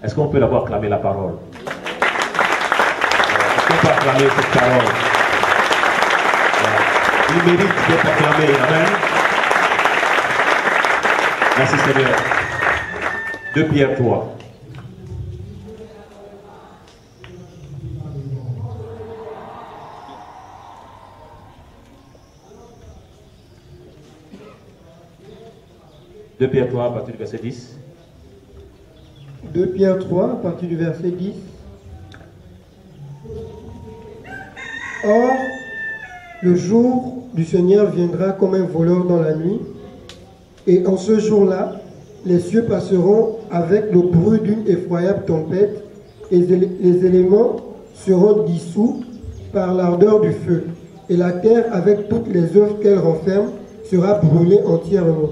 Est-ce qu'on peut d'abord acclamer la parole? Est-ce qu'on peut acclamer cette parole? Il mérite d'être acclamé. Amen. Merci Seigneur. 2 Pierre 3. De Pierre 3 à partir du verset 10. 2 Pierre 3 à partir du verset 10. Or, le jour du Seigneur viendra comme un voleur dans la nuit, et en ce jour-là, les cieux passeront avec le bruit d'une effroyable tempête, et les éléments seront dissous par l'ardeur du feu, et la terre, avec toutes les œuvres qu'elle renferme, sera brûlée entièrement.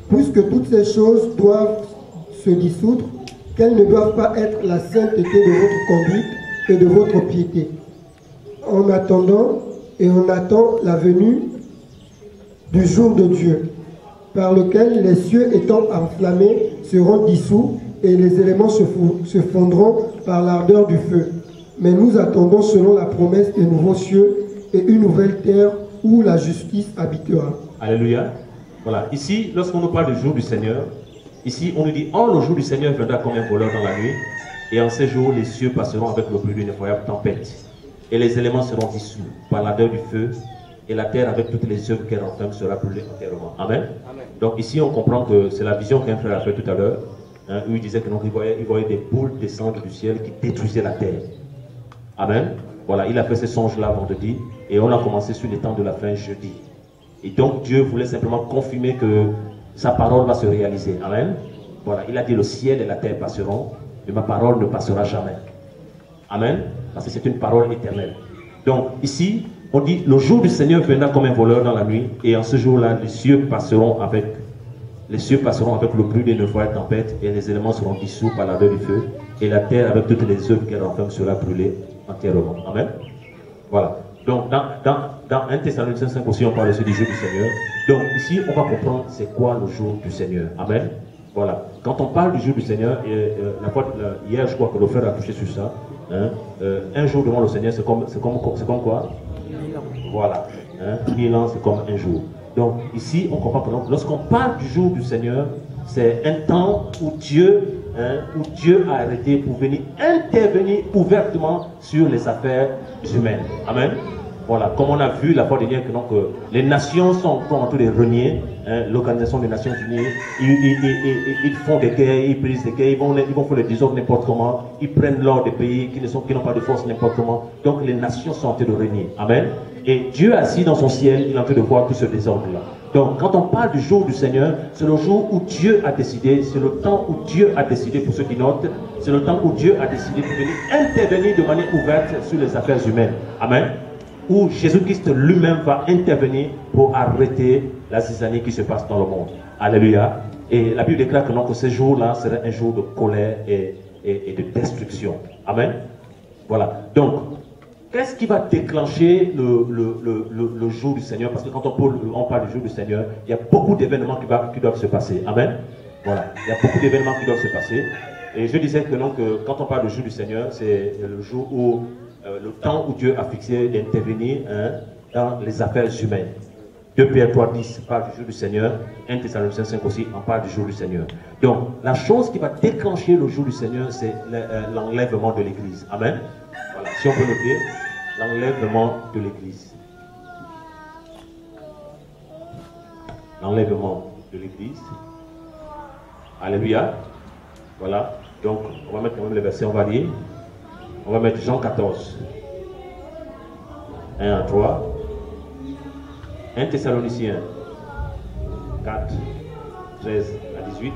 Puisque toutes ces choses doivent se dissoudre, qu'elles ne doivent pas être la sainteté de votre conduite et de votre piété. En attendant, et on attend la venue du jour de Dieu, par lequel les cieux étant enflammés seront dissous et les éléments se fondront par l'ardeur du feu. Mais nous attendons selon la promesse des nouveaux cieux et une nouvelle terre où la justice habitera. Alléluia. Voilà. Ici, lorsqu'on nous parle du jour du Seigneur, ici on nous dit, oh, le jour du Seigneur viendra comme un voleur dans la nuit, et en ces jours les cieux passeront avec le bruit d'une effroyable tempête, et les éléments seront dissous par l'ardeur du feu, et la terre avec toutes les œuvres qu'elle renferme sera brûlée entièrement. Amen. Amen. Donc ici on comprend que c'est la vision qu'un frère a fait tout à l'heure, hein, où il disait qu'il voyait des boules descendre du ciel qui détruisaient la terre. Amen. Voilà, il a fait ce songe-là vendredi, et on a commencé sur les temps de la fin jeudi. Et donc Dieu voulait simplement confirmer que sa parole va se réaliser. Amen. Voilà, il a dit le ciel et la terre passeront, mais ma parole ne passera jamais. Amen. Parce que c'est une parole éternelle. Donc ici, on dit le jour du Seigneur viendra comme un voleur dans la nuit, et en ce jour-là, les cieux passeront avec le bruit d'une effroyable tempête, et les éléments seront dissous par l'ardeur du feu, et la terre avec toutes les œuvres qu'elle renferme sera brûlée entièrement. Amen. Voilà. Donc dans 1 Thessaloniciens 5 aussi, on parle aussi du jour du Seigneur. Donc ici, on va comprendre c'est quoi le jour du Seigneur. Amen. Voilà. Quand on parle du jour du Seigneur, hier je crois que le frère a touché sur ça. Hein, un jour devant le Seigneur, c'est comme quoi? Voilà. 1000 ans, c'est comme un jour. Donc ici, on comprend que lorsqu'on parle du jour du Seigneur, c'est un temps où Dieu a arrêté pour venir intervenir ouvertement sur les affaires humaines. Amen. Voilà, comme on a vu la fois dernière que les nations sont en train de renier l'Organisation des Nations Unies, ils font des guerres, ils brisent des guerres, ils vont faire des désordres n'importe comment, ils prennent l'or des pays qui n'ont pas de force n'importe comment. Donc les nations sont en train de renier. Amen. Et Dieu assis dans son ciel, il est en train de voir tout ce désordre-là. Donc quand on parle du jour du Seigneur, c'est le jour où Dieu a décidé, c'est le temps où Dieu a décidé, pour ceux qui notent, c'est le temps où Dieu a décidé de venir intervenir de manière ouverte sur les affaires humaines. Amen. Où Jésus-Christ lui-même va intervenir pour arrêter la zizanie qui se passe dans le monde. Alléluia. Et la Bible déclare que ce jour-là serait un jour de colère et de destruction. Amen. Voilà. Donc, qu'est-ce qui va déclencher le jour du Seigneur? Parce que quand on parle du jour du Seigneur, il y a beaucoup d'événements qui doivent se passer. Amen. Voilà. Il y a beaucoup d'événements qui doivent se passer. Et je disais que quand on parle du jour du Seigneur, c'est le jour où le temps où Dieu a fixé d'intervenir dans les affaires humaines. 2 Pierre 3, 10 parle du jour du Seigneur. 1 Thessaloniciens 5 aussi en parle du jour du Seigneur. Donc, la chose qui va déclencher le jour du Seigneur, c'est l'enlèvement de l'Église. Amen. Voilà. Si on peut noter, l'enlèvement de l'Église. L'enlèvement de l'Église. Alléluia. Voilà. Donc, on va mettre quand même les versets, on va lire. On va mettre Jean 14, 1 à 3, 1 Thessaloniciens 4, 13 à 18,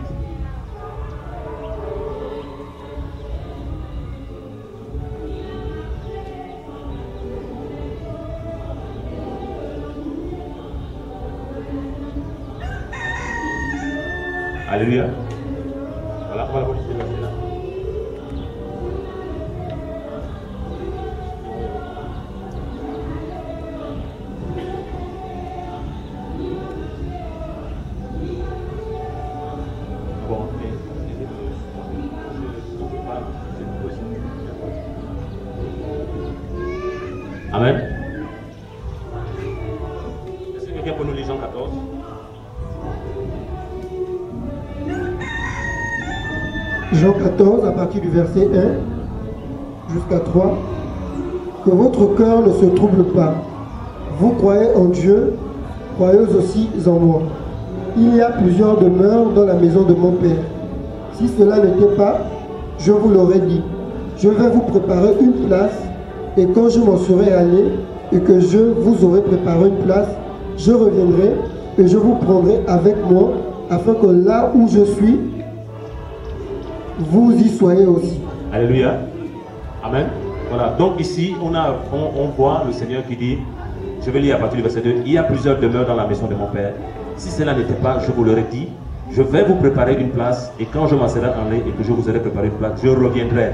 Alléluia. Voilà, on va voir ces versets-là. 14. Jean 14, à partir du verset 1 jusqu'à 3. Que votre cœur ne se trouble pas. Vous croyez en Dieu, croyez aussi en moi. Il y a plusieurs demeures dans la maison de mon Père. Si cela n'était pas, je vous l'aurais dit. Je vais vous préparer une place, et quand je m'en serai allé, et que je vous aurai préparé une place, je reviendrai, et je vous prendrai avec moi, afin que là où je suis, vous y soyez aussi. Alléluia. Amen. Voilà. Donc ici, on voit le Seigneur qui dit, je vais lire à partir du verset 2, il y a plusieurs demeures dans la maison de mon Père. Si cela n'était pas, je vous l'aurais dit, je vais vous préparer une place, et quand je m'en serai allé et que je vous aurai préparé une place, je reviendrai.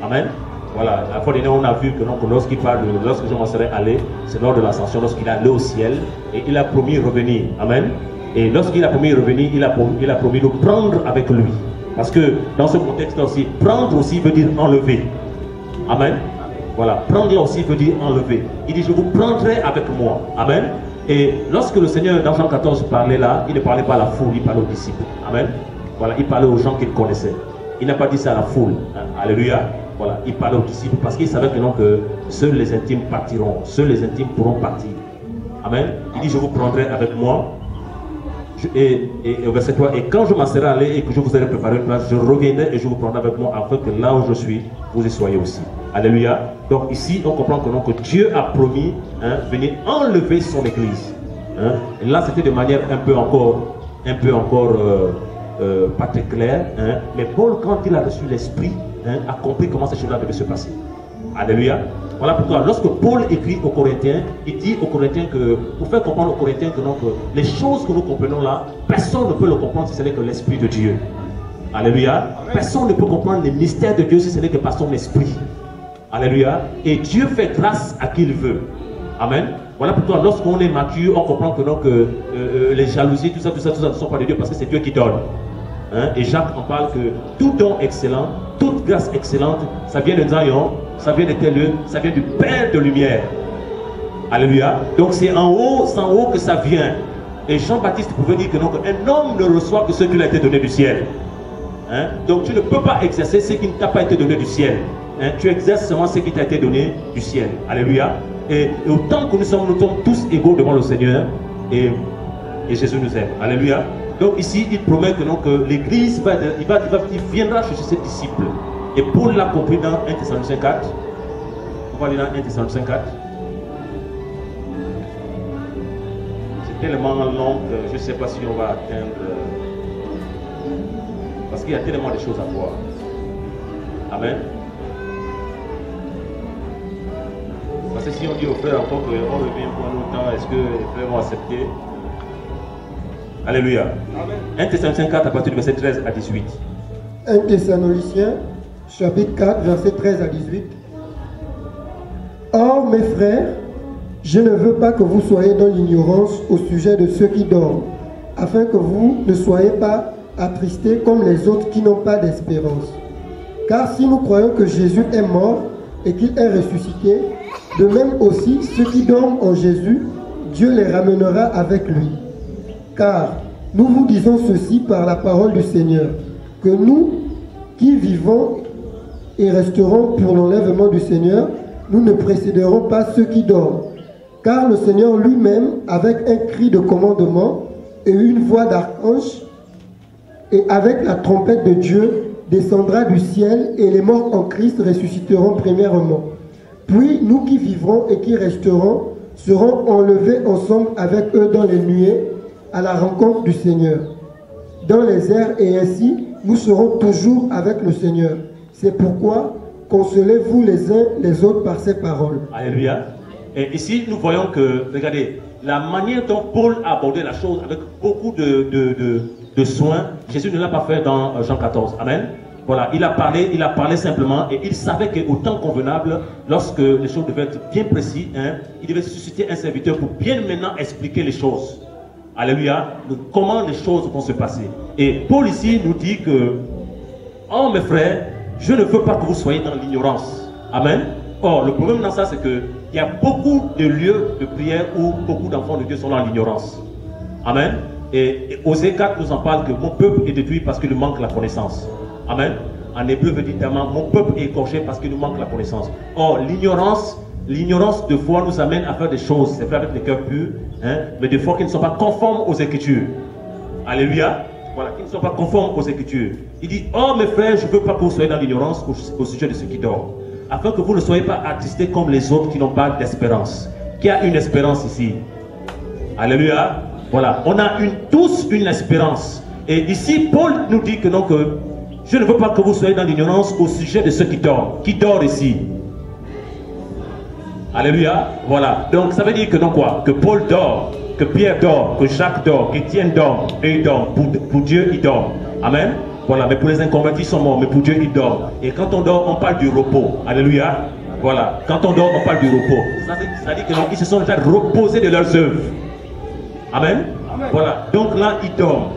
Amen. Voilà, la fois dernière, on a vu que lorsqu'il parle de lorsque je m'en serai allé, c'est lors de l'ascension, lorsqu'il est allé au ciel, et il a promis revenir. Amen. Et lorsqu'il a promis revenir, il a promis de prendre avec lui. Parce que dans ce contexte aussi, prendre aussi veut dire enlever. Amen. Voilà, prendre là aussi veut dire enlever. Il dit, je vous prendrai avec moi. Amen. Et lorsque le Seigneur, dans Jean 14, parlait là, il ne parlait pas à la foule, il parlait aux disciples. Amen. Voilà, il parlait aux gens qu'il connaissait. Il n'a pas dit ça à la foule. Alléluia. Voilà, il parlait aux disciples parce qu'il savait que non, que seuls les intimes partiront, seuls les intimes pourront partir. Amen. Il dit, je vous prendrai avec moi. Et au verset 3, et quand je m'en serai allé et que je vous aurai préparé une place, je reviendrai et je vous prendrai avec moi afin que là où je suis, vous y soyez aussi. Alléluia. Donc ici, on comprend que, non, que Dieu a promis venir enlever son église. Et là, c'était de manière un peu encore pas très claire. Mais Paul, quand il a reçu l'Esprit, a compris comment ces choses-là devaient se passer. Alléluia. Voilà pourquoi lorsque Paul écrit aux Corinthiens, il dit aux Corinthiens que, pour faire comprendre aux Corinthiens que, non, que les choses que nous comprenons là, personne ne peut le comprendre si ce n'est que l'Esprit de Dieu. Alléluia. Personne ne peut comprendre les mystères de Dieu si ce n'est que par son Esprit. Alléluia. Et Dieu fait grâce à qui il veut. Amen. Voilà pourquoi lorsqu'on est mature, on comprend que, non, que les jalousies, tout ça ne sont pas de Dieu parce que c'est Dieu qui donne. Et Jacques en parle que tout don excellent, toute grâce excellente, ça vient de Zion, ça vient de tel lieu, ça vient du Père de lumière. Alléluia. Donc c'est en haut que ça vient. Et Jean-Baptiste pouvait dire que non, qu'un homme ne reçoit que ce qui lui a été donné du ciel. Donc tu ne peux pas exercer ce qui ne t'a pas été donné du ciel. Tu exerces seulement ce qui t'a été donné du ciel. Alléluia. Et autant que nous sommes tous égaux devant le Seigneur, et Jésus nous aime. Alléluia. Donc ici, il promet que, non, que l'Église il viendra chercher ses disciples. Et Paul l'a compris dans 1 Thessaloniciens 4. On va aller dans 1 Thessaloniciens 4. C'est tellement long que je ne sais pas si on va atteindre. Parce qu'il y a tellement de choses à voir. Amen. Parce que si on dit aux frères encore qu'on revient pour un autre temps, est-ce que les frères vont accepter? Alléluia. 1 Thessaloniciens 4 à partir du verset 13 à 18. 1 Thessaloniciens chapitre 4 verset 13 à 18. Or mes frères, je ne veux pas que vous soyez dans l'ignorance au sujet de ceux qui dorment, afin que vous ne soyez pas attristés comme les autres qui n'ont pas d'espérance. Car si nous croyons que Jésus est mort et qu'il est ressuscité, de même aussi ceux qui dorment en Jésus, Dieu les ramènera avec lui. Car nous vous disons ceci par la parole du Seigneur, que nous qui vivons et resterons pour l'enlèvement du Seigneur, nous ne précéderons pas ceux qui dorment. Car le Seigneur lui-même, avec un cri de commandement et une voix d'archange, et avec la trompette de Dieu, descendra du ciel, et les morts en Christ ressusciteront premièrement. Puis nous qui vivrons et qui resterons seront enlevés ensemble avec eux dans les nuées, à la rencontre du Seigneur, dans les airs, et ainsi nous serons toujours avec le Seigneur. C'est pourquoi consolez-vous les uns les autres par ces paroles. Alléluia. Et ici nous voyons que, regardez, la manière dont Paul a abordé la chose avec beaucoup de soin, Jésus ne l'a pas fait dans Jean 14. Amen. Voilà, il a parlé simplement, et il savait qu'au temps convenable, lorsque les choses devaient être bien précises, il devait susciter un serviteur pour bien maintenant expliquer les choses. Alléluia. Comment les choses vont se passer. Et Paul ici nous dit que, oh mes frères, je ne veux pas que vous soyez dans l'ignorance. Amen. Or, le problème dans ça, c'est qu'il y a beaucoup de lieux de prière où beaucoup d'enfants de Dieu sont dans l'ignorance. Amen. Et Osée 4 nous en parle que mon peuple est détruit parce qu'il lui manque la connaissance. Amen. En hébreu veut dire mon peuple est écorché parce qu'il nous manque la connaissance. Or, l'ignorance de foi nous amène à faire des choses, c'est fait avec les cœurs purs, hein, mais des fois qui ne sont pas conformes aux Écritures. Alléluia. Voilà, qui ne sont pas conformes aux Écritures. Il dit, oh mes frères, je ne veux pas que vous soyez dans l'ignorance au sujet de ceux qui dorment, afin que vous ne soyez pas attristés comme les autres qui n'ont pas d'espérance. Qui a une espérance ici? Alléluia. Voilà, on a tous une espérance. Et ici, Paul nous dit que non, que je ne veux pas que vous soyez dans l'ignorance au sujet de ceux qui dorment. Qui dort ici? Alléluia. Voilà. Donc ça veut dire que non quoi? Que Paul dort, que Pierre dort, que Jacques dort, qu'Étienne dort, et il dort. Pour Dieu, il dort. Amen. Voilà. Mais pour les inconvertis, ils sont morts, mais pour Dieu, il dort. Et quand on dort, on parle du repos. Alléluia. Voilà. Quand on dort, on parle du repos. Ça dit que non, ils se sont déjà reposés de leurs œuvres. Amen. Amen. Voilà. Donc là, ils dorment.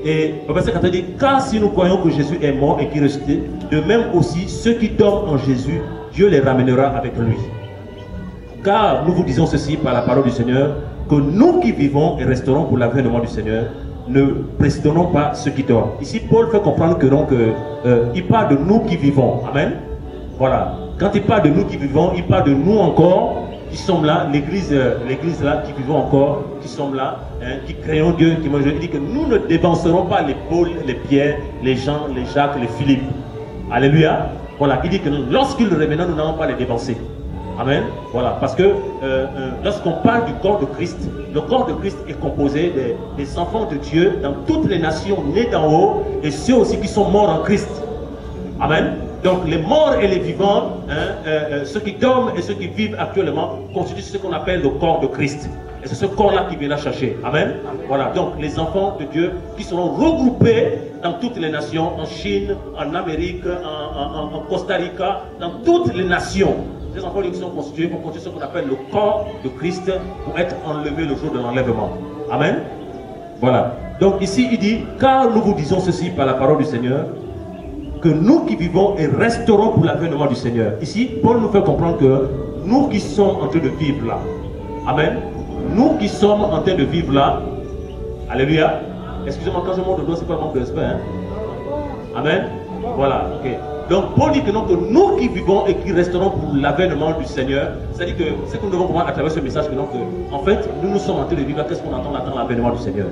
Et au verset 4 dit, car si nous croyons que Jésus est mort et qu'il est ressuscité, de même aussi ceux qui dorment en Jésus, Dieu les ramènera avec lui. Car nous vous disons ceci par la parole du Seigneur, que nous qui vivons et resterons pour l'avènement du Seigneur, ne précédons pas ceux qui dorment. Ici, Paul fait comprendre que donc, il parle de nous qui vivons. Amen. Voilà. Quand il parle de nous qui vivons, il parle de nous encore, qui sommes là, l'église là, qui vivons encore, qui sommes là, hein, qui créons Dieu, qui mangent. Il dit que nous ne dévancerons pas les Paul, les Pierre, les Jean, les Jacques, les Philippe. Alléluia. Voilà. Il dit que lorsqu'ils reviendront, nous n'allons pas les dévancer. Amen. Voilà. Parce que lorsqu'on parle du corps de Christ, le corps de Christ est composé des enfants de Dieu dans toutes les nations nés d'en haut et ceux aussi qui sont morts en Christ. Amen. Donc les morts et les vivants, hein, ceux qui dorment et ceux qui vivent actuellement, constituent ce qu'on appelle le corps de Christ. Et c'est ce corps-là qui vient la chercher. Amen. Voilà, donc les enfants de Dieu qui seront regroupés dans toutes les nations, en Chine, en Amérique, en Costa Rica, dans toutes les nations. Les enfants qui sont constitués pour constituer ce qu'on appelle le corps de Christ pour être enlevé le jour de l'enlèvement. Amen. Voilà. Donc ici il dit, car nous vous disons ceci par la parole du Seigneur, que nous qui vivons et resterons pour l'avènement du Seigneur. Ici, Paul nous fait comprendre que nous qui sommes en train de vivre là, amen, nous qui sommes en train de vivre là, alléluia, excusez-moi, quand je monte le doigt, c'est pas le manque de respect, hein? Amen, voilà, ok. Donc, Paul dit que, non, que nous qui vivons et qui resterons pour l'avènement du Seigneur, c'est-à-dire que ce que nous devons comprendre à travers ce message, que, non, que en fait, nous sommes en train de vivre là, qu'est-ce qu'on attend? On attend l'avènement du Seigneur.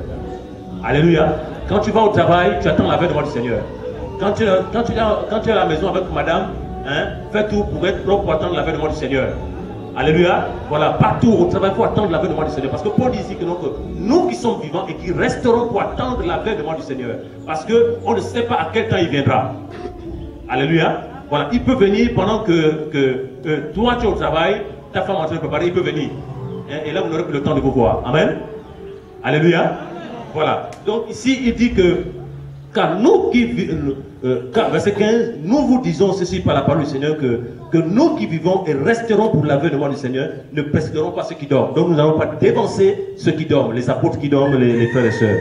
Alléluia. Quand tu vas au travail, tu attends l'avènement du Seigneur. Quand tu es à la maison avec madame, hein, fais tout pour être propre pour attendre l'avènement du Seigneur. Alléluia. Voilà, partout au travail, il faut attendre l'avènement du Seigneur. Parce que Paul dit ici que, non, que nous qui sommes vivants et qui resterons pour attendre l'avènement du Seigneur. Parce qu'on ne sait pas à quel temps il viendra. Alléluia. Voilà, il peut venir pendant que toi tu es au travail, ta femme est en train de préparer, il peut venir. Hein, et là, vous n'aurez plus le temps de vous voir. Amen. Alléluia. Voilà. Donc ici, il dit que car nous qui vivons, verset 15, nous vous disons ceci par la parole du Seigneur, que nous qui vivons et resterons pour l'avènement du Seigneur, ne précéderons pas ceux qui dorment. Donc nous n'allons pas dévancer ceux qui dorment, les apôtres qui dorment, les frères et sœurs.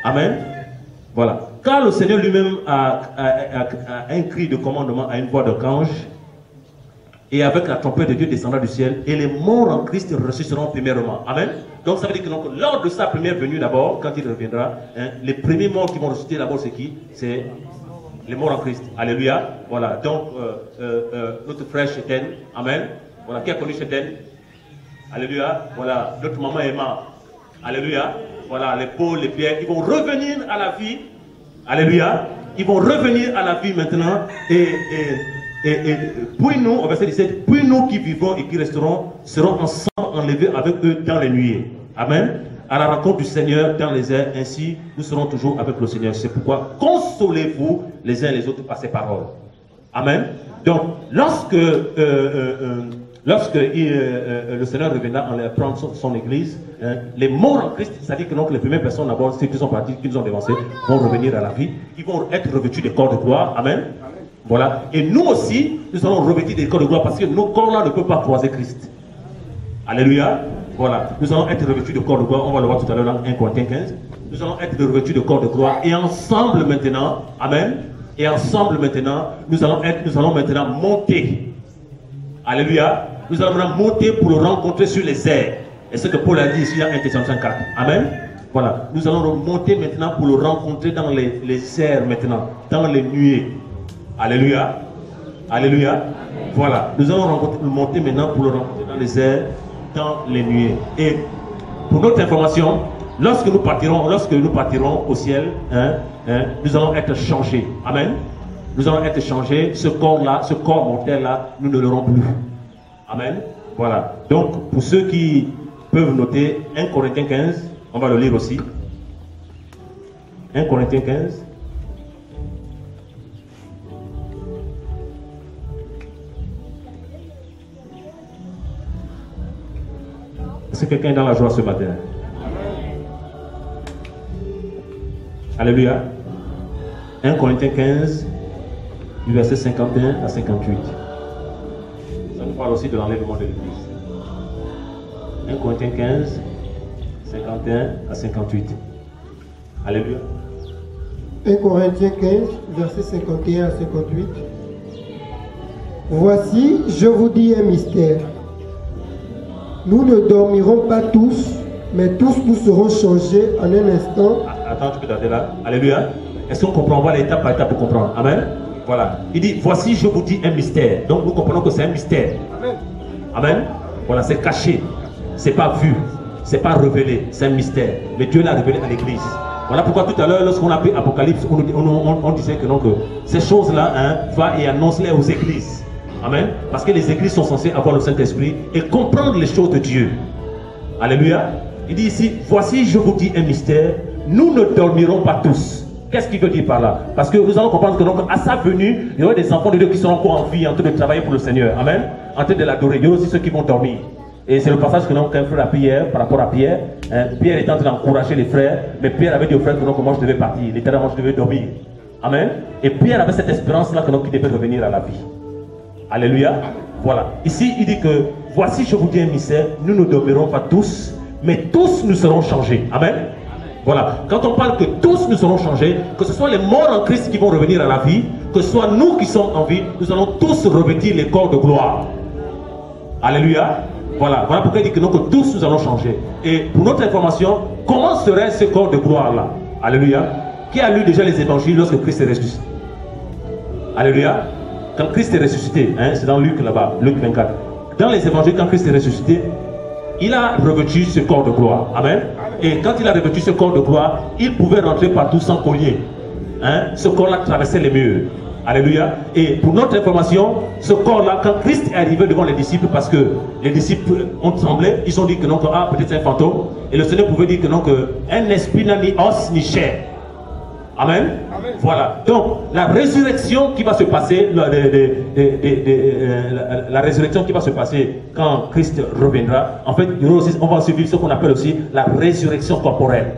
Amen. Voilà. Car le Seigneur lui-même a un cri de commandement, à une voix d'archange, et avec la trompette de Dieu descendra du ciel, et les morts en Christ ressusciteront premièrement. Amen. Donc ça veut dire que donc, lors de sa première venue d'abord, quand il reviendra, hein, les premiers morts qui vont ressusciter d'abord, c'est qui? C'est les morts en Christ. Alléluia. Voilà. Donc notre frère Chéten, amen. Voilà. Qui a connu Chéten? Alléluia. Voilà. Notre maman Emma. Alléluia. Voilà. Les Paul, les Pierre, ils vont revenir à la vie. Alléluia. Ils vont revenir à la vie maintenant et puis nous, au verset 17, puis nous qui vivons et qui resterons, serons ensemble enlevés avec eux dans les nuées. Amen. À la rencontre du Seigneur dans les airs, ainsi nous serons toujours avec le Seigneur. C'est pourquoi consolez-vous les uns les autres par ces paroles. Amen. Donc, lorsque le Seigneur reviendra en prendre son église, hein, les morts en Christ, c'est-à-dire que donc les premières personnes d'abord, ceux qui sont partis, qui nous ont dévancés, vont revenir à la vie. Ils vont être revêtus des corps de gloire. Amen. Voilà. Et nous aussi, nous allons revêtir des corps de gloire parce que nos corps-là ne peuvent pas croiser Christ. Alléluia. Voilà. Nous allons être revêtus de corps de gloire. On va le voir tout à l'heure dans 1 Corinthiens 15. Nous allons être revêtus de corps de gloire. Et ensemble maintenant, amen. Et ensemble maintenant, nous allons maintenant monter. Alléluia. Nous allons monter pour le rencontrer sur les airs. Et ce que Paul a dit ici dans 1 Thessaloniciens 4. Amen. Voilà, nous allons monter maintenant pour le rencontrer dans les airs maintenant, dans les nuées. Alléluia. Alléluia. Voilà, nous allons monter maintenant pour le rencontrer dans les airs, dans les nuées. Et pour notre information, lorsque nous partirons au ciel, nous allons être changés. Amen. Nous allons être changés. Ce corps-là, ce corps mortel-là, nous ne l'aurons plus. Amen. Voilà. Donc, pour ceux qui peuvent noter 1 Corinthiens 15, on va le lire aussi. 1 Corinthiens 15. Est-ce que quelqu'un est dans la joie ce matin? Alléluia. 1 Corinthiens 15, du verset 51 à 58. Ça nous parle aussi de l'enlèvement de l'Église. 1 Corinthiens 15, 51 à 58. Alléluia. 1 Corinthiens 15, verset 51 à 58. Voici, je vous dis un mystère. Nous ne dormirons pas tous, mais tous nous serons changés en un instant. Attends, tu peux t'arrêter là. Alléluia. Est-ce qu'on comprend? On va l'étape par étape pour comprendre. Amen. Voilà. Il dit, voici, je vous dis un mystère. Donc nous comprenons que c'est un mystère. Amen. Amen. Voilà, c'est caché. C'est pas vu. C'est pas révélé. C'est un mystère. Mais Dieu l'a révélé à l'église. Voilà pourquoi tout à l'heure, lorsqu'on a pris Apocalypse, on disait que non, que ces choses-là, va et annonce-les aux églises. Amen. Parce que les églises sont censées avoir le Saint-Esprit et comprendre les choses de Dieu. Alléluia. Il dit ici, voici, je vous dis un mystère. Nous ne dormirons pas tous. Qu'est-ce qu'il veut dire par là? Parce que nous allons comprendre que donc, à sa venue, il y aura des enfants de Dieu qui seront encore en vie, en train de travailler pour le Seigneur. Amen. En train de l'adorer. Il y aura aussi ceux qui vont dormir. Et c'est le passage que nous avons fait à Pierre, par rapport à Pierre. Pierre était en train d'encourager les frères, mais Pierre avait dit aux frères que donc, moi je devais partir. Littéralement, je devais dormir. Amen. Et Pierre avait cette espérance-là que donc, il devait revenir à la vie. Alléluia. Voilà. Ici, il dit que voici, je vous dis un mystère, nous ne dormirons pas tous, mais tous nous serons changés. Amen. Voilà. Quand on parle que tous nous serons changés, que ce soit les morts en Christ qui vont revenir à la vie, que ce soit nous qui sommes en vie, nous allons tous revêtir les corps de gloire. Alléluia. Voilà. Voilà pourquoi il dit que, non, que tous nous allons changer. Et pour notre information, comment serait ce corps de gloire-là? Alléluia. Qui a lu déjà les évangiles lorsque Christ est ressuscité? Alléluia. Quand Christ est ressuscité, c'est dans Luc là-bas, Luc 24. Dans les évangiles, quand Christ est ressuscité, il a revêtu ce corps de gloire. Amen. Et quand il a revêtu ce corps de gloire, il pouvait rentrer partout sans collier. Ce corps-là traversait les murs. Alléluia. Et pour notre information, ce corps-là, quand Christ est arrivé devant les disciples, parce que les disciples ont tremblé, ils ont dit que non, que peut-être c'est un fantôme. Et le Seigneur pouvait dire que non, qu'un esprit n'a ni os ni chair. Amen. Amen. Voilà. Donc, la résurrection qui va se passer, la résurrection qui va se passer quand Christ reviendra, en fait, on va suivre ce qu'on appelle aussi la résurrection corporelle.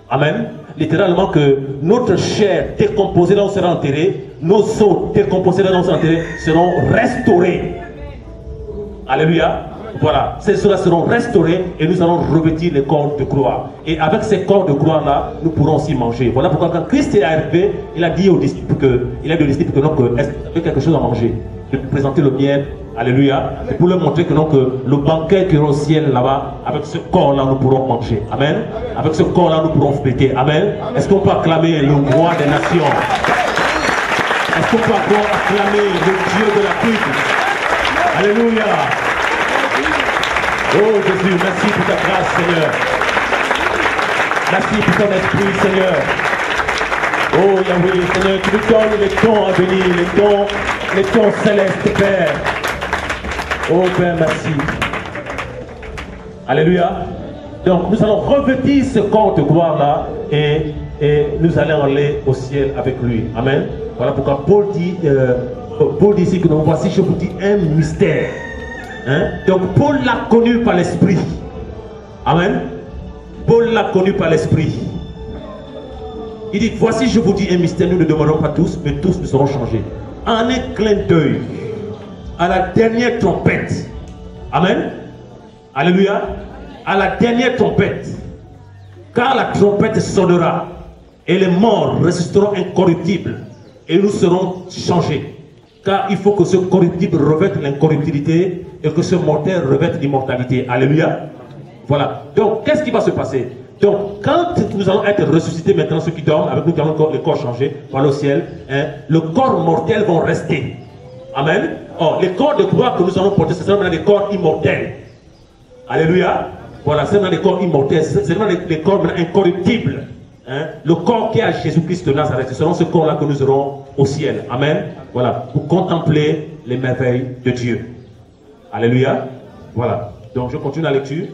Amen. Littéralement que notre chair décomposée là où on sera enterré, nos os décomposés là où on sera enterré seront restaurés. Alléluia. Voilà, ces ceux-là seront restaurés et nous allons revêtir les corps de gloire. Et avec ces corps de gloire-là, nous pourrons aussi manger. Voilà pourquoi quand Christ est arrivé, il a dit aux disciples que, non, que est-ce que vous avez quelque chose à manger? De présenter le miel, alléluia, et pour leur montrer que non, que le banquet qui est au ciel là-bas, avec ce corps-là, nous pourrons manger. Amen. Avec ce corps-là, nous pourrons fêter. Amen. Est-ce qu'on peut acclamer le roi des nations? Est-ce qu'on peut encore acclamer le Dieu de la Bible? Alléluia. Oh Jésus, merci pour ta grâce, Seigneur. Merci pour ton esprit, Seigneur. Oh Yahweh, Seigneur, tu nous donnes les dons à venir, les dons célestes, Père. Oh Père, merci. Alléluia. Donc nous allons revêtir ce corps de gloire-là et nous allons aller au ciel avec lui. Amen. Voilà pourquoi Paul dit ici que nous voici, je vous dis un mystère. Donc Paul l'a connu par l'esprit. Amen. Paul l'a connu par l'esprit. Il dit, voici je vous dis un mystère, nous ne demeurons pas tous, mais tous nous serons changés. En un clin d'œil, à la dernière trompette. Amen. Alléluia. À la dernière trompette. Car la trompette sonnera et les morts ressusciteront incorruptibles et nous serons changés. Car il faut que ce corruptible revête l'incorruptibilité et que ce mortel revête l'immortalité. Alléluia. Voilà. Donc, qu'est-ce qui va se passer? Donc, quand nous allons être ressuscités maintenant, ceux qui dorment, avec nous qui avons le corps changé, par le ciel, hein, le corps mortel vont rester. Amen. Oh, les corps de gloire que nous allons porter, ce seront des corps immortels. Alléluia. Voilà, c'est dans les corps immortels, c'est dans les corps incorruptibles. Hein? Le corps qui est à Jésus-Christ de Nazareth, ce sera ce corps-là que nous aurons au ciel. Amen. Voilà, pour contempler les merveilles de Dieu. Alléluia. Voilà. Donc je continue la lecture.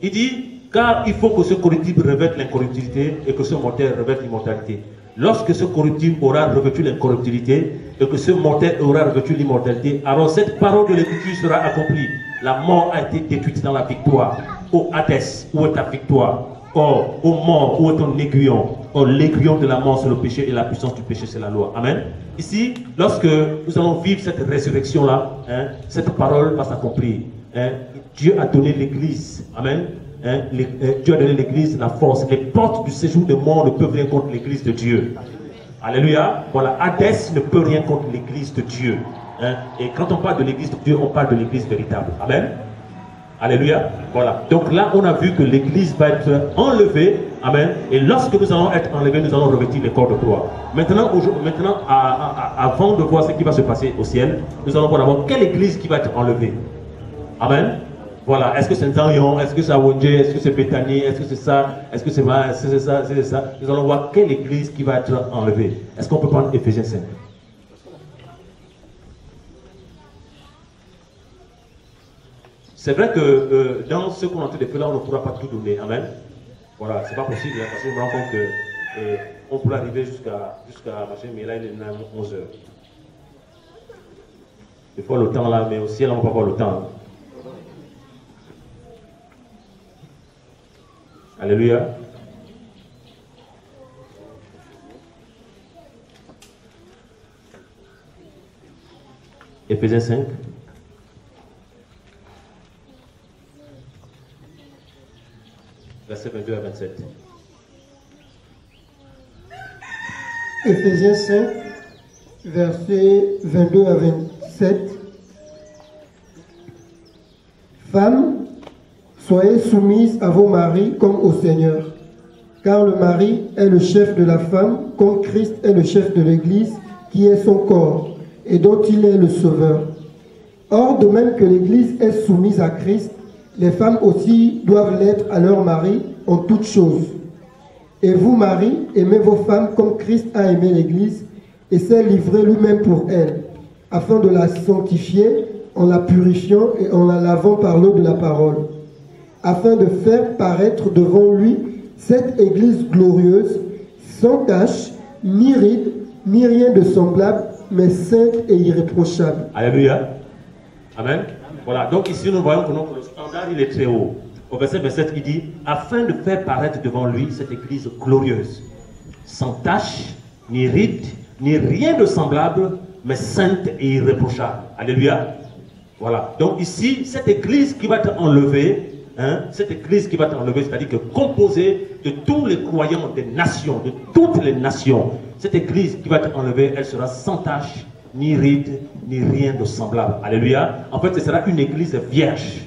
Il dit, car il faut que ce corruptible revête l'incorruptibilité et que ce mortel revête l'immortalité. Lorsque ce corruptible aura revêtu l'incorruptibilité et que ce mortel aura revêtu l'immortalité, alors cette parole de l'Écriture sera accomplie. La mort a été détruite dans la victoire. Ô Hadès, où est ta victoire? Or, ô mort, où est ton aiguillon? Or, l'aiguillon de la mort, c'est le péché et la puissance du péché, c'est la loi. Amen. Ici, lorsque nous allons vivre cette résurrection-là, hein, cette parole va s'accomplir. Hein. Dieu a donné l'Église. Amen. Hein, Dieu a donné l'Église la force. Les portes du séjour de mort ne peuvent rien contre l'Église de Dieu. Alléluia. Voilà, Hadès ne peut rien contre l'Église de Dieu. Hein. Et quand on parle de l'Église de Dieu, on parle de l'Église véritable. Amen. Alléluia. Voilà. Donc là, on a vu que l'Église va être enlevée. Amen. Et lorsque nous allons être enlevés, nous allons revêtir les corps de gloire. Maintenant, avant de voir ce qui va se passer au ciel, nous allons voir d'abord quelle Église qui va être enlevée. Amen. Voilà, est-ce que c'est Nzanyon, est-ce que c'est Awonje, est-ce que c'est Bethany, est-ce que c'est ça, est-ce que c'est ça, c'est ça. Nous allons voir quelle église qui va être enlevée. Est-ce qu'on peut prendre Éphésiens 5? C'est vrai que dans ce qu'on a en train de faire là, on ne pourra pas tout donner. Amen. Voilà, c'est pas possible, hein, parce que je me rends compte qu'on pourrait arriver jusqu'à machin, mais là il est 11 heures. Il faut le temps là, mais au ciel on ne va pas avoir le temps. Hein. Alléluia. Éphésiens 5. Versets 22 à 27. Éphésiens 5, versets 22 à 27. Femmes, soyez soumises à vos maris comme au Seigneur, car le mari est le chef de la femme, comme Christ est le chef de l'Église, qui est son corps, et dont il est le sauveur. Or, de même que l'Église est soumise à Christ, les femmes aussi doivent l'être à leur mari en toutes choses. Et vous, maris, aimez vos femmes comme Christ a aimé l'Église, et s'est livré lui-même pour elle, afin de la sanctifier en la purifiant et en la lavant par l'eau de la parole, afin de faire paraître devant lui cette Église glorieuse, sans tache, ni ride, ni rien de semblable, mais sainte et irréprochable. Alléluia. Amen. Voilà, donc ici nous voyons que le standard il est très haut. Au verset 27, il dit, afin de faire paraître devant lui cette Église glorieuse, sans tache, ni ride, ni rien de semblable, mais sainte et irréprochable. Alléluia. Voilà, donc ici, cette Église qui va être enlevée, hein, cette Église qui va être enlevée, c'est-à-dire que composée de tous les croyants des nations, de toutes les nations, cette Église qui va être enlevée, elle sera sans tache, ni ride, ni rien de semblable. Alléluia. En fait, ce sera une Église vierge.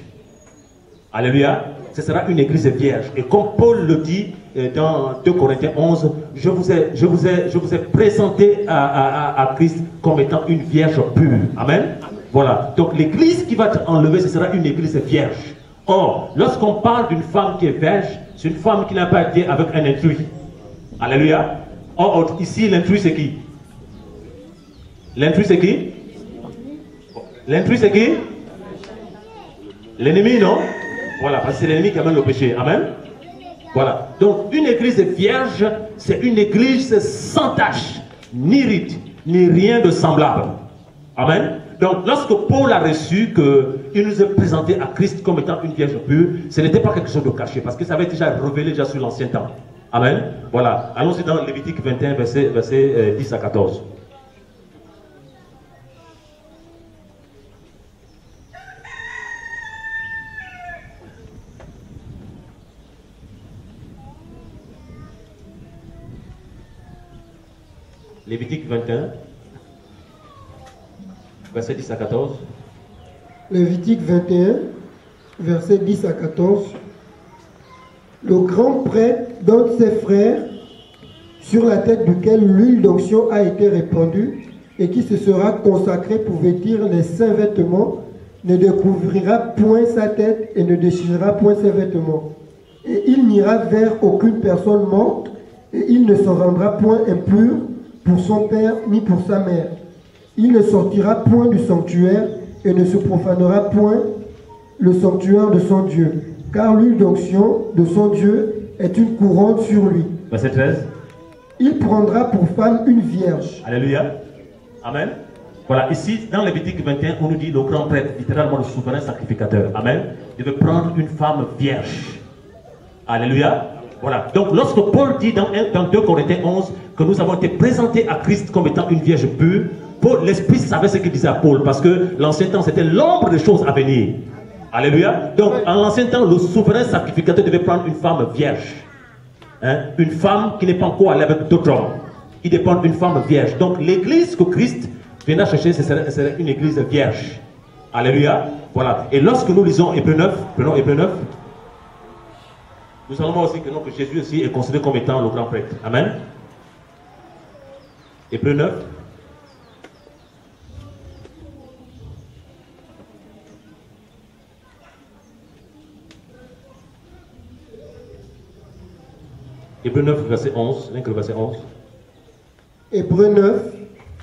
Alléluia. Ce sera une Église vierge. Et comme Paul le dit dans 2 Corinthiens 11, je vous ai présenté à Christ comme étant une vierge pure. Amen. Voilà. Donc l'Église qui va être enlevée, ce sera une Église vierge. Or, lorsqu'on parle d'une femme qui est vierge, c'est une femme qui n'a pas été avec un intrus. Alléluia. Or, ici, l'intrus c'est qui? L'intrus c'est qui? L'intrus c'est qui? L'ennemi, non? Voilà, parce que c'est l'ennemi qui amène le péché. Amen. Voilà. Donc, une église vierge, c'est une église sans tache, ni ride, ni rien de semblable. Amen. Donc, lorsque Paul a reçu qu'il nous a présenté à Christ comme étant une vierge pure, ce n'était pas quelque chose de caché, parce que ça avait déjà révélé déjà sur l'ancien temps. Amen. Voilà. Allons-y dans Lévitique 21, verset 10 à 14. Lévitique 21, verset 10 à 14. Lévitique 21, verset 10 à 14. le grand prêtre d'un de ses frères, sur la tête duquel l'huile d'onction a été répandue, et qui se sera consacré pour vêtir les saints vêtements, ne découvrira point sa tête et ne déchirera point ses vêtements. Et il n'ira vers aucune personne morte, et il ne se rendra point impur pour son père ni pour sa mère. Il ne sortira point du sanctuaire et ne se profanera point le sanctuaire de son Dieu, car l'huile d'onction de son Dieu est une couronne sur lui. Verset 13. Il prendra pour femme une vierge. Alléluia. Amen. Voilà, ici, dans Lévitique 21, on nous dit le grand prêtre, littéralement le souverain sacrificateur. Amen. Il veut prendre une femme vierge. Alléluia. Voilà. Donc, lorsque Paul dit dans 2 Corinthiens 11 que nous avons été présentés à Christ comme étant une vierge pure, l'Esprit savait ce qu'il disait à Paul, parce que l'ancien temps, c'était l'ombre des choses à venir. Alléluia. Donc, en l'ancien temps, le souverain sacrificateur devait prendre une femme vierge. Une femme qui n'est pas encore allée avec d'autres hommes. Il dépend d'une femme vierge. Donc, l'église que Christ viendra chercher, ce serait une église vierge. Alléluia. Voilà. Et lorsque nous lisons Hébreux 9, prenons Hébreux 9, nous allons voir aussi que Jésus aussi est considéré comme étant le grand prêtre. Amen. Hébreux 9. Hébreux 9, verset 11. Rien que le verset 11. Hébreux 9,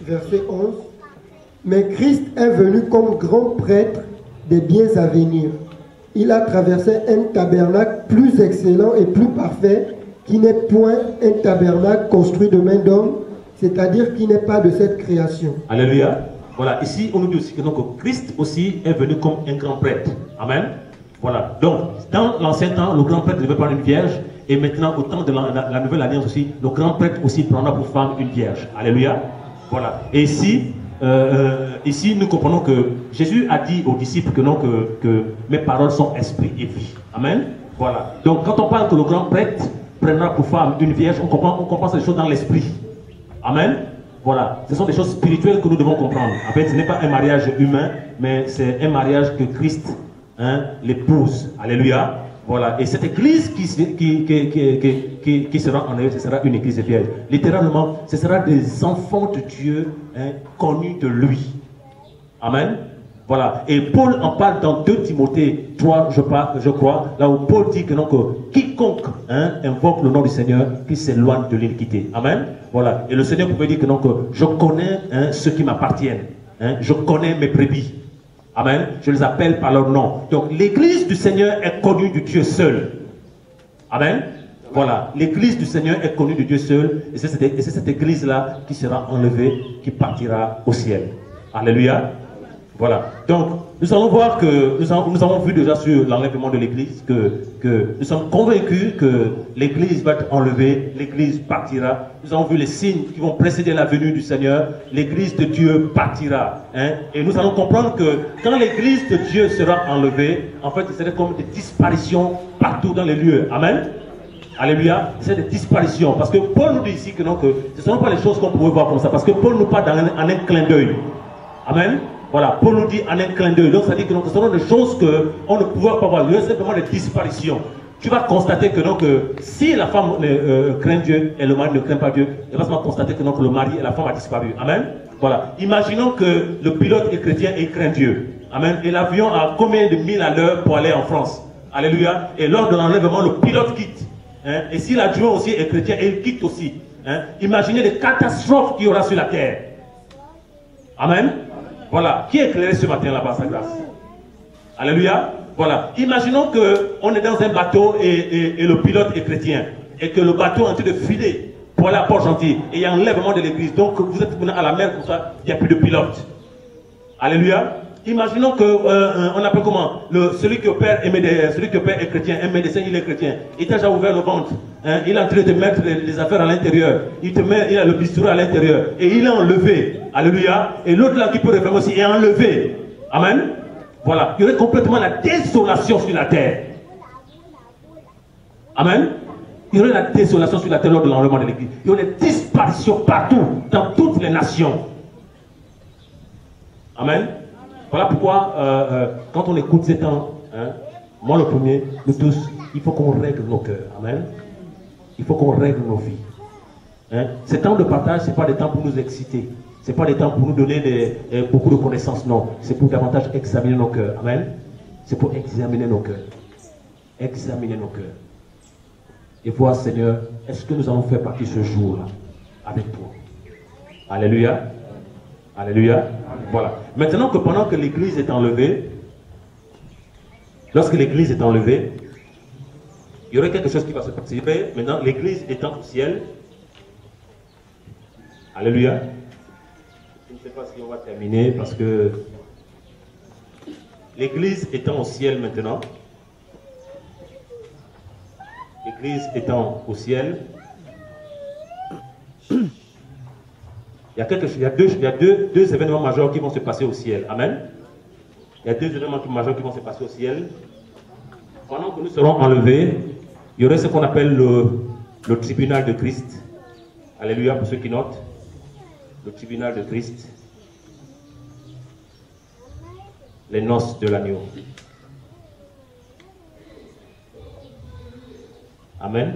verset 11. Mais Christ est venu comme grand prêtre des biens à venir. Il a traversé un tabernacle plus excellent et plus parfait, qui n'est point un tabernacle construit de main d'homme, c'est-à-dire qui n'est pas de cette création. Alléluia. Voilà, ici on nous dit aussi que Christ aussi est venu comme un grand prêtre. Amen. Voilà, donc dans l'ancien temps, le grand prêtre devait prendre une vierge, et maintenant au temps de la nouvelle alliance aussi, le grand prêtre aussi prendra pour femme une vierge. Alléluia. Voilà, et ici, nous comprenons que Jésus a dit aux disciples que mes paroles sont esprit et vie. Amen. Voilà, donc quand on parle que le grand prêtre prendra pour femme une vierge, on comprend ces choses dans l'esprit. Amen. Voilà, ce sont des choses spirituelles que nous devons comprendre. En fait, ce n'est pas un mariage humain, mais c'est un mariage que Christ l'épouse. Alléluia. Voilà, et cette église qui sera en eux, ce sera une église vierge. Littéralement, ce sera des enfants de Dieu connus de lui. Amen. Voilà, et Paul en parle dans 2 Timothée 3, je crois, là où Paul dit que quiconque invoque le nom du Seigneur, qu'il s'éloigne de l'iniquité. Amen. Voilà, et le Seigneur pouvait dire que je connais ceux qui m'appartiennent. Je connais mes brebis. Amen. Je les appelle par leur nom. Donc l'église du Seigneur est connue de Dieu seul. Amen. Voilà. L'église du Seigneur est connue de Dieu seul. Et c'est cette église-là qui sera enlevée, qui partira au ciel. Alléluia. Voilà. Donc nous allons voir que nous avons vu déjà sur l'enlèvement de l'église que nous sommes convaincus que l'église va être enlevée, l'église partira. Nous avons vu les signes qui vont précéder la venue du Seigneur. L'église de Dieu partira. Et nous allons comprendre que quand l'église de Dieu sera enlevée, en fait, il serait comme des disparitions partout dans les lieux. Amen. Alléluia. C'est des disparitions. Parce que Paul nous dit ici que ce ne sont pas les choses qu'on pourrait voir comme ça. Parce que Paul nous parle en un clin d'œil. Amen. Voilà, Paul nous dit en un clin d'œil. Donc ça dit que ce sont des choses qu'on ne pouvait pas voir. C'est simplement des disparitions. Tu vas constater que si la femme craint Dieu et le mari ne craint pas Dieu, elle va seulement constater que le mari et la femme a disparu. Amen. Voilà. Imaginons que le pilote est chrétien et il craint Dieu. Amen. Et l'avion a combien de milles à l'heure pour aller en France? Alléluia. Et lors de l'enlèvement, le pilote quitte. Et si l'adjoint aussi est chrétien et il quitte aussi. Imaginez les catastrophes qu'il y aura sur la terre. Amen. Voilà, qui est éclairé ce matin là-bas, sa grâce? Alléluia. Voilà, imaginons qu'on est dans un bateau et le pilote est chrétien et que le bateau est en train de filer pour aller à Port-Gentil et il y a un enlèvement de l'église. Donc vous êtes à la mer comme ça, il n'y a plus de pilote. Alléluia. Imaginons on appelle comment celui qui opère est chrétien, un médecin il est chrétien. Il t'a déjà ouvert le ventre, il est en train de mettre les affaires à l'intérieur, il a le bistouri à l'intérieur et il est enlevé. Alléluia. Et l'autre là qui peut référer aussi est enlevé. Amen. Voilà. Il y aurait complètement la désolation sur la terre. Amen. Il y aurait la désolation sur la terre lors de l'enlèvement de l'église. Il y aurait des disparitions partout, dans toutes les nations. Amen. Voilà pourquoi, quand on écoute ces temps, moi le premier, nous tous, il faut qu'on règle nos cœurs. Amen. Il faut qu'on règle nos vies. Hein? Ces temps de partage, ce n'est pas des temps pour nous exciter. Ce n'est pas des temps pour nous donner beaucoup de connaissances. Non. C'est pour davantage examiner nos cœurs. Amen. C'est pour examiner nos cœurs. Examiner nos cœurs. Et voir, Seigneur, est-ce que nous allons faire partie ce jour-là avec toi? Alléluia. Alléluia. Voilà. Maintenant que pendant que l'église est enlevée, lorsque l'église est enlevée, il y aurait quelque chose qui va se passer. Maintenant, l'église étant au ciel, alléluia. Je ne sais pas si on va terminer parce que l'église étant au ciel maintenant, l'église étant au ciel, il y a deux événements majeurs qui vont se passer au ciel. Amen. Il y a deux événements majeurs qui vont se passer au ciel. Pendant que nous serons enlevés, il y aurait ce qu'on appelle le tribunal de Christ. Alléluia pour ceux qui notent. Le tribunal de Christ. Les noces de l'agneau. Amen.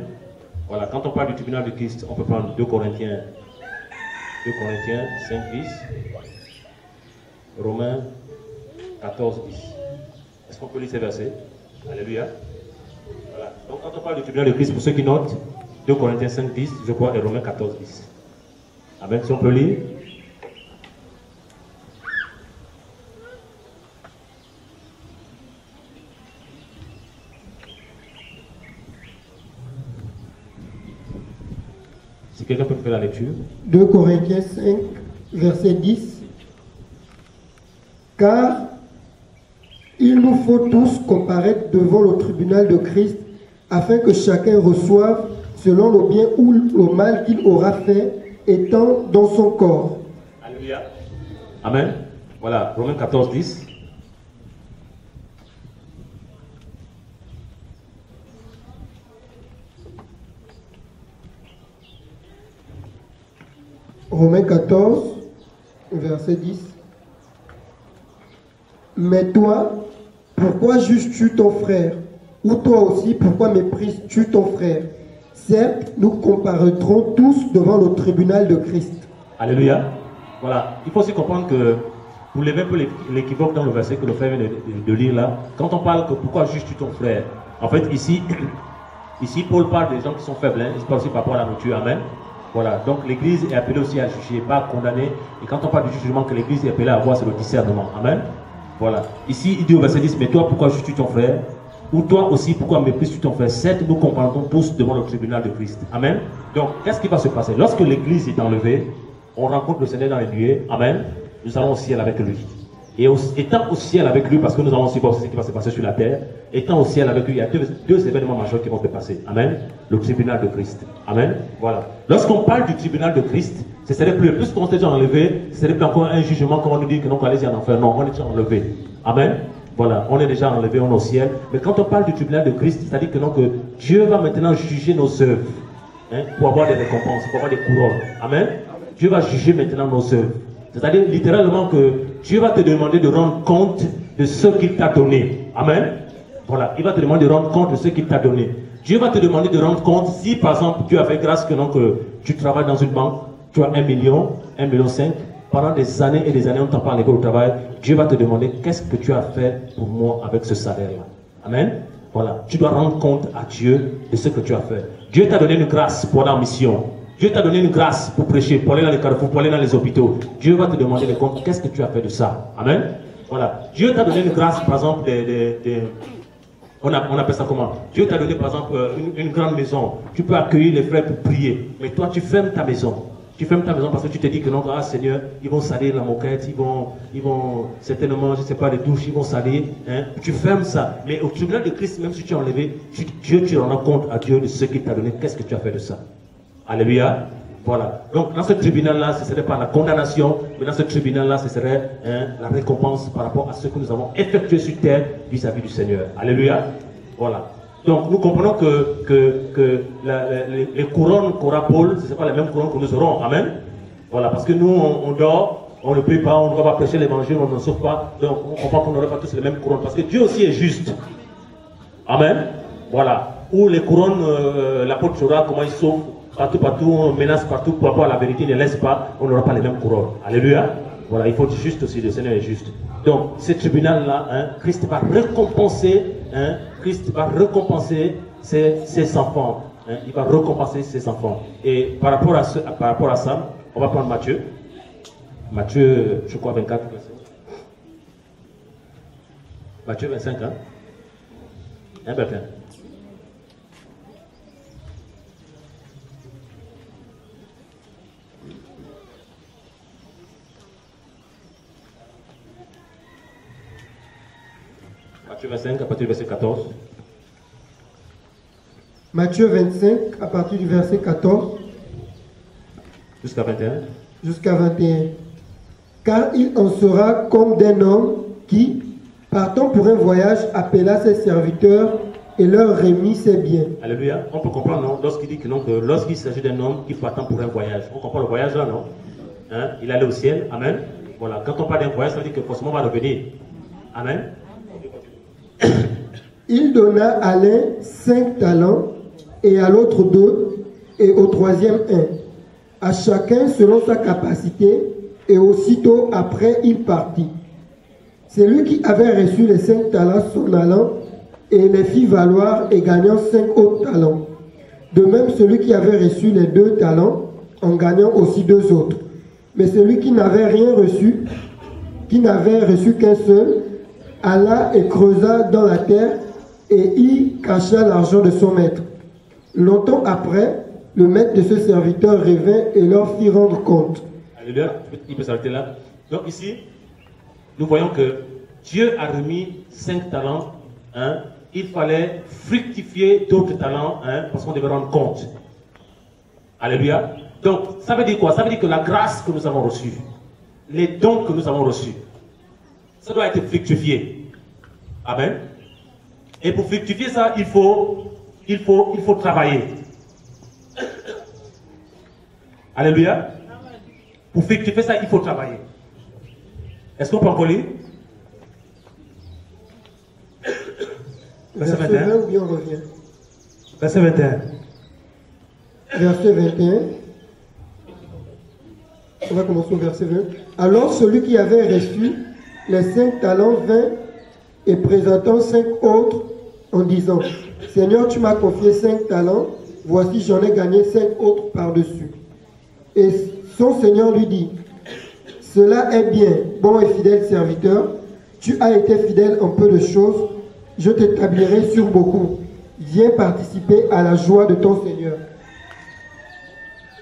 Voilà, quand on parle du tribunal de Christ, on peut prendre 2 Corinthiens 5, 10, Romains 14, 10. Est-ce qu'on peut lire ces versets? Alléluia. Voilà. Donc quand on parle du tribunal de Christ, pour ceux qui notent, 2 Corinthiens 5, 10, je crois, et Romains 14, 10. Amen. Si on peut lire. Si quelqu'un peut me faire la lecture. 2 Corinthiens 5, verset 10. Car il nous faut tous comparaître devant le tribunal de Christ, afin que chacun reçoive selon le bien ou le mal qu'il aura fait, étant dans son corps. Alléluia. Amen. Voilà, Romains 14, 10. Romains 14, verset 10. Mais toi, pourquoi juges-tu ton frère? Ou toi aussi, pourquoi méprises-tu ton frère? Certes, nous comparaîtrons tous devant le tribunal de Christ. Alléluia. Voilà. Il faut aussi comprendre que, pour lever un peu l'équivoque dans le verset que le frère vient de lire là, quand on parle que pourquoi juges-tu ton frère? En fait, ici, Paul parle des gens qui sont faibles. Hein. Il parle aussi par rapport à la nourriture. Amen. Voilà, donc l'église est appelée aussi à juger, pas à condamner. Et quand on parle du jugement que l'église est appelée à avoir, c'est le discernement. Amen. Voilà. Ici, il dit au verset 10, mais toi, pourquoi juges-tu ton frère? Ou toi aussi, pourquoi méprises-tu ton frère? Certes, nous comparaîtrons tous devant le tribunal de Christ. Amen. Donc, qu'est-ce qui va se passer? Lorsque l'église est enlevée, on rencontre le Seigneur dans les nuées. Amen. Nous allons au ciel avec lui. Et étant au ciel avec lui, parce que nous allons aussi voir ce qui va se passer sur la terre, étant au ciel avec lui, il y a deux événements majeurs qui vont se passer. Amen. Le tribunal de Christ. Amen. Voilà. Lorsqu'on parle du tribunal de Christ, ce serait plus qu'on s'est déjà enlevé, ce serait plus encore un jugement quand on nous dit que non, allez-y en enfer. Non, on est déjà enlevé. Amen. Voilà, on est déjà enlevé, on est au ciel. Mais quand on parle du tribunal de Christ, c'est-à-dire que, non, que Dieu va maintenant juger nos œuvres, hein, pour avoir des récompenses, pour avoir des couronnes. Amen. Dieu va juger maintenant nos œuvres. C'est-à-dire littéralement que Dieu va te demander de rendre compte de ce qu'il t'a donné. Amen. Voilà, il va te demander de rendre compte de ce qu'il t'a donné. Dieu va te demander de rendre compte si par exemple Dieu a fait grâce que, non, que tu travailles dans une banque, tu as 1 million, 1,5 million, pendant des années et des années on t'a pas enlevé au travail, Dieu va te demander qu'est-ce que tu as fait pour moi avec ce salaire-là. Amen. Voilà, tu dois rendre compte à Dieu de ce que tu as fait. Dieu t'a donné une grâce pour la mission. Dieu t'a donné une grâce pour prêcher, pour aller dans les carrefours, pour aller dans les hôpitaux. Dieu va te demander de compte, qu'est-ce que tu as fait de ça? Amen. Voilà. Dieu t'a donné une grâce, par exemple, on appelle ça comment? Dieu t'a donné, par exemple, une grande maison. Tu peux accueillir les frères pour prier. Mais toi, tu fermes ta maison. Tu fermes ta maison parce que tu te dis que non, ah Seigneur, ils vont salir la moquette, ils vont certainement, je ne sais pas, les douches, ils vont salir. Hein? Tu fermes ça. Mais au tribunal de Christ, même si tu es enlevé, tu rendras compte à Dieu de ce qu'il t'a donné. Qu'est-ce que tu as fait de ça? Alléluia. Voilà. Donc, dans ce tribunal-là, ce ne serait pas la condamnation, mais dans ce tribunal-là, ce serait la récompense par rapport à ce que nous avons effectué sur terre vis-à-vis du Seigneur. Alléluia. Voilà. Donc, nous comprenons que les couronnes qu'aura Paul, ce ne sont pas les mêmes couronnes que nous aurons. Amen. Voilà. Parce que nous, on dort, on ne prie pas, on ne va pas prêcher l'évangile, on n'en sauve pas. Donc, on comprend qu'on n'aurait pas tous les mêmes couronnes. Parce que Dieu aussi est juste. Amen. Voilà. Où les couronnes, l'apôtre saura comment ils sauve partout, on menace partout pour avoir la vérité, ne laisse pas, on n'aura pas les mêmes couronnes. Alléluia. Voilà, il faut être juste aussi, le Seigneur est juste. Donc, ce tribunal-là, hein, Christ va récompenser, ses enfants. Hein, il va récompenser ses enfants. Et par rapport à ça, on va prendre Matthieu. Matthieu, je crois, 24. Matthieu 25, hein? Un Bertin. Matthieu 25, à partir du verset 14. Matthieu 25, à partir du verset 14. Jusqu'à 21. Jusqu'à 21. Car il en sera comme d'un homme qui, partant pour un voyage, appela ses serviteurs et leur remit ses biens. Alléluia. On peut comprendre, non? Lorsqu'il dit que non, que lorsqu'il s'agit d'un homme qui partant pour un voyage. On comprend le voyage là, non? Hein? Il allait au ciel. Amen. Voilà. Quand on parle d'un voyage, ça veut dire que forcément on va revenir. Amen. Il donna à l'un 5 talents, et à l'autre 2, et au troisième 1. À chacun selon sa capacité, et aussitôt après il partit. Celui qui avait reçu les 5 talents s'en allant, et les fit valoir et gagnant 5 autres talents. De même celui qui avait reçu les 2 talents, en gagnant aussi 2 autres. Mais celui qui n'avait rien reçu, qui n'avait reçu qu'un seul, alla et creusa dans la terre et y cacha l'argent de son maître. Longtemps après, le maître de ce serviteur revint et leur fit rendre compte. Alléluia, il peut s'arrêter là. Donc ici, nous voyons que Dieu a remis 5 talents. Hein. Il fallait fructifier d'autres talents, hein, parce qu'on devait rendre compte. Alléluia. Donc, ça veut dire quoi? Ça veut dire que la grâce que nous avons reçue, les dons que nous avons reçus, ça doit être fructifié. Amen. Et pour fructifier ça, il faut travailler. Alléluia. Pour fructifier ça, il faut travailler. Est-ce qu'on peut encore lire? Verset 21. Ou bien on revient. Verset 21. Verset 21. On va commencer au verset 20. Alors celui qui avait reçu les 5 talents vint et présentant 5 autres en disant, Seigneur, tu m'as confié 5 talents, voici j'en ai gagné 5 autres par-dessus. Et son Seigneur lui dit, cela est bien, bon et fidèle serviteur, tu as été fidèle en peu de choses, je t'établirai sur beaucoup. Viens participer à la joie de ton Seigneur.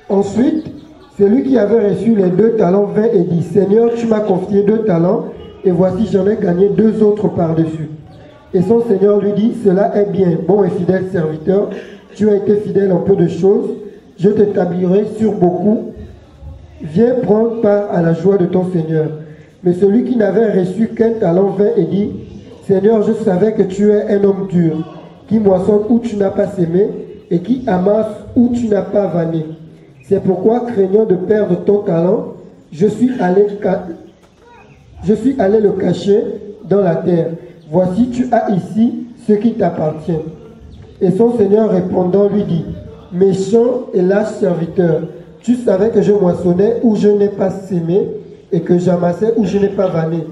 Ensuite, celui qui avait reçu les 2 talents vint et dit, Seigneur, tu m'as confié 2 talents, et voici j'en ai gagné 2 autres par-dessus. Et son Seigneur lui dit, cela est bien, bon et fidèle serviteur, tu as été fidèle en peu de choses, je t'établirai sur beaucoup, viens prendre part à la joie de ton Seigneur. Mais celui qui n'avait reçu qu'un talent vint et dit, Seigneur, je savais que tu es un homme dur, qui moissonne où tu n'as pas sémé, et qui amasse où tu n'as pas vanné. C'est pourquoi, craignant de perdre ton talent, je suis allé le cacher dans la terre. Voici, tu as ici ce qui t'appartient. Et son Seigneur répondant lui dit, méchant et lâche serviteur, tu savais que je moissonnais où je n'ai pas sémé et que j'amassais où je n'ai pas vanné.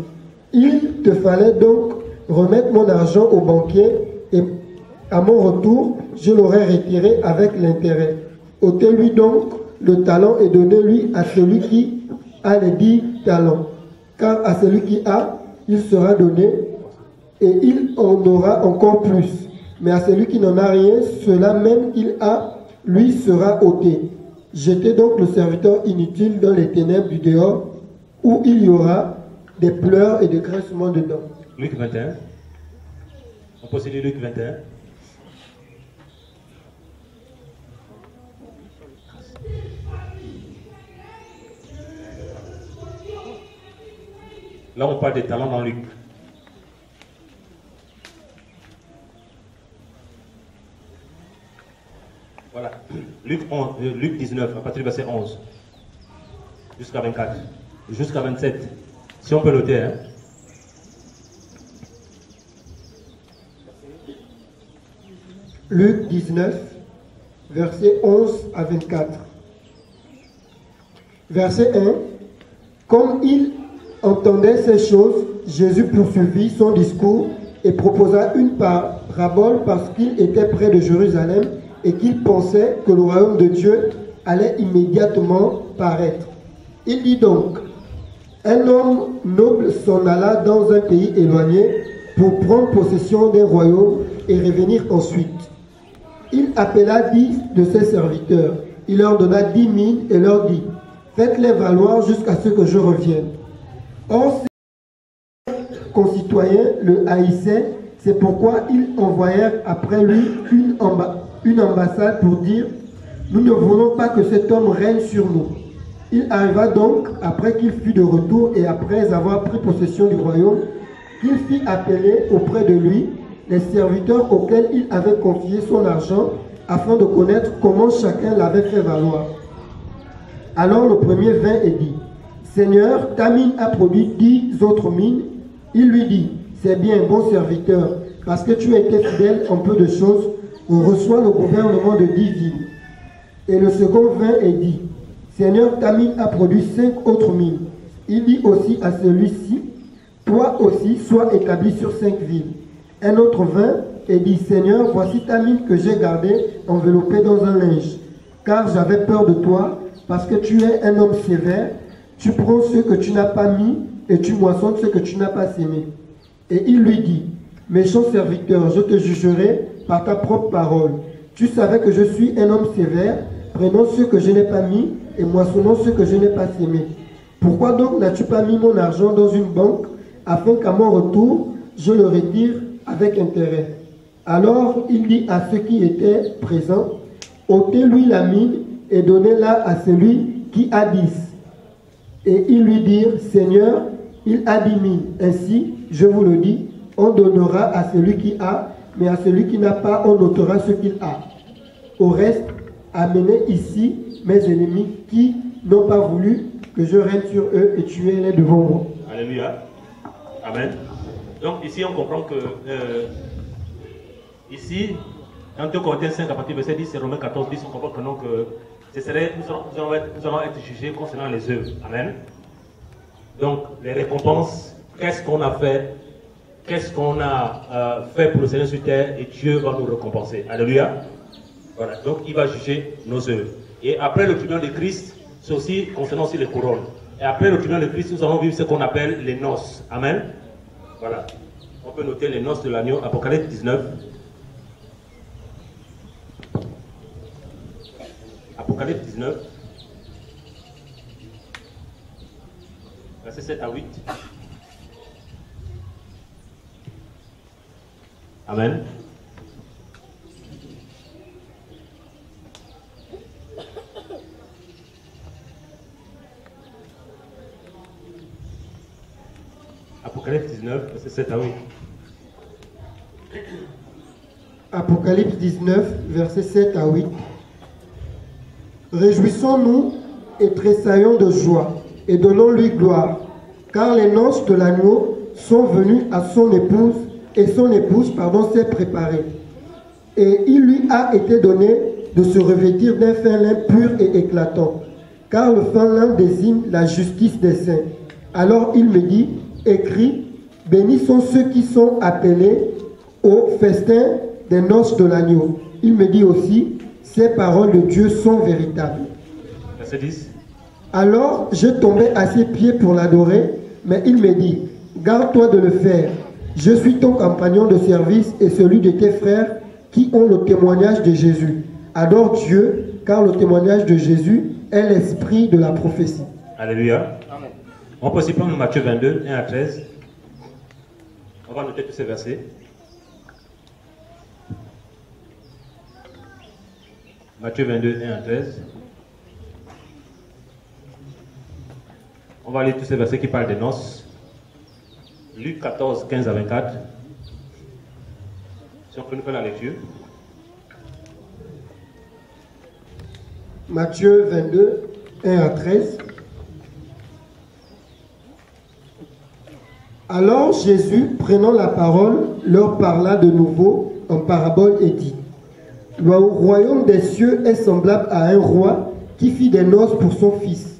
Il te fallait donc remettre mon argent au banquier et à mon retour, je l'aurais retiré avec l'intérêt. Ôtez-lui donc le talent et donnez-lui à celui qui a les 10 talents. Car à celui qui a, il sera donné et il en aura encore plus. Mais à celui qui n'en a rien, cela même qu'il a, lui sera ôté. Jetez donc le serviteur inutile dans les ténèbres du dehors, où il y aura des pleurs et des grincements de dents. Luc 21. On peut citer Luc 21. Là, on parle des talents dans Luc. Voilà. Luc 19, à partir du verset 11. Jusqu'à 24. Jusqu'à 27. Si on peut noter, hein. Luc 19, versets 11 à 24. Verset 1. Comme il entendait ces choses, Jésus poursuivit son discours et proposa une parabole parce qu'il était près de Jérusalem et qu'il pensait que le royaume de Dieu allait immédiatement paraître. Il dit donc, un homme noble s'en alla dans un pays éloigné pour prendre possession d'un royaume et revenir ensuite. Il appela 10 de ses serviteurs. Il leur donna 10 000 et leur dit, faites-les valoir jusqu'à ce que je revienne. Or, ses concitoyens le haïssaient, c'est pourquoi ils envoyèrent après lui une ambassade pour dire, nous ne voulons pas que cet homme règne sur nous. Il arriva donc, après qu'il fut de retour et après avoir pris possession du royaume, qu'il fit appeler auprès de lui les serviteurs auxquels il avait confié son argent afin de connaître comment chacun l'avait fait valoir. Alors le premier vint et dit, Seigneur, ta mine a produit 10 autres mines. Il lui dit, c'est bien, bon serviteur, parce que tu as été fidèle en peu de choses, on reçoit le gouvernement de 10 villes. Et le second vint et dit, Seigneur, ta mine a produit 5 autres mines. Il dit aussi à celui-ci, toi aussi, sois établi sur 5 villes. Un autre vint et dit, Seigneur, voici ta mine que j'ai gardée enveloppée dans un linge, car j'avais peur de toi, parce que tu es un homme sévère, tu prends ce que tu n'as pas mis et tu moissonnes ce que tu n'as pas sémé. Et il lui dit, méchant serviteur, je te jugerai par ta propre parole. Tu savais que je suis un homme sévère, prenant ce que je n'ai pas mis et moissonnant ce que je n'ai pas sémé. Pourquoi donc n'as-tu pas mis mon argent dans une banque, afin qu'à mon retour, je le retire avec intérêt? Alors il dit à ceux qui étaient présents, ôtez-lui la mine et donnez-la à celui qui a 10. Et ils lui dirent, Seigneur, il a 10 000. Ainsi, je vous le dis, on donnera à celui qui a, mais à celui qui n'a pas, on ôtera ce qu'il a. Au reste, amenez ici mes ennemis qui n'ont pas voulu que je règne sur eux et tuez-les devant moi. Alléluia. Amen. Donc ici, on comprend que ici, dans 2 Corinthiens 5, à partir du verset 10 et Romains 14, 10, on comprend que, donc, nous allons être jugés concernant les œuvres. Amen. Donc, les récompenses, qu'est-ce qu'on a fait? Qu'est-ce qu'on a fait pour le Seigneur sur terre? Et Dieu va nous récompenser. Alléluia. Voilà. Donc, il va juger nos œuvres. Et après le tribunal de Christ, c'est aussi concernant aussi les couronnes. Et après le tribunal de Christ, nous allons vivre ce qu'on appelle les noces. Amen. Voilà. On peut noter les noces de l'agneau, Apocalypse 19. Apocalypse 19. Versets 7 à 8. Amen. Apocalypse 19, verset 7 à 8. Apocalypse 19, verset 7 à 8. Réjouissons-nous et tressaillons de joie et donnons-lui gloire, car les noces de l'agneau sont venues à son épouse et son épouse, s'est préparée. Et il lui a été donné de se revêtir d'un fin lin pur et éclatant, car le fin lin désigne la justice des saints. Alors il me dit, écrit, bénis sont ceux qui sont appelés au festin des noces de l'agneau. Il me dit aussi, ces paroles de Dieu sont véritables. Verset 10. Alors je tombais à ses pieds pour l'adorer, mais il me dit, garde-toi de le faire. Je suis ton compagnon de service et celui de tes frères qui ont le témoignage de Jésus. Adore Dieu, car le témoignage de Jésus est l'esprit de la prophétie. Alléluia. Amen. On peut aussi prendre Matthieu 22, 1 à 13. On va noter tous ces versets. Matthieu 22, 1 à 13. On va lire tous ces versets qui parlent des noces. Luc 14, 15 à 24. Si on peut nous faire la lecture. Matthieu 22, 1 à 13. Alors Jésus, prenant la parole, leur parla de nouveau en parabole et dit, Le royaume des cieux est semblable à un roi qui fit des noces pour son fils.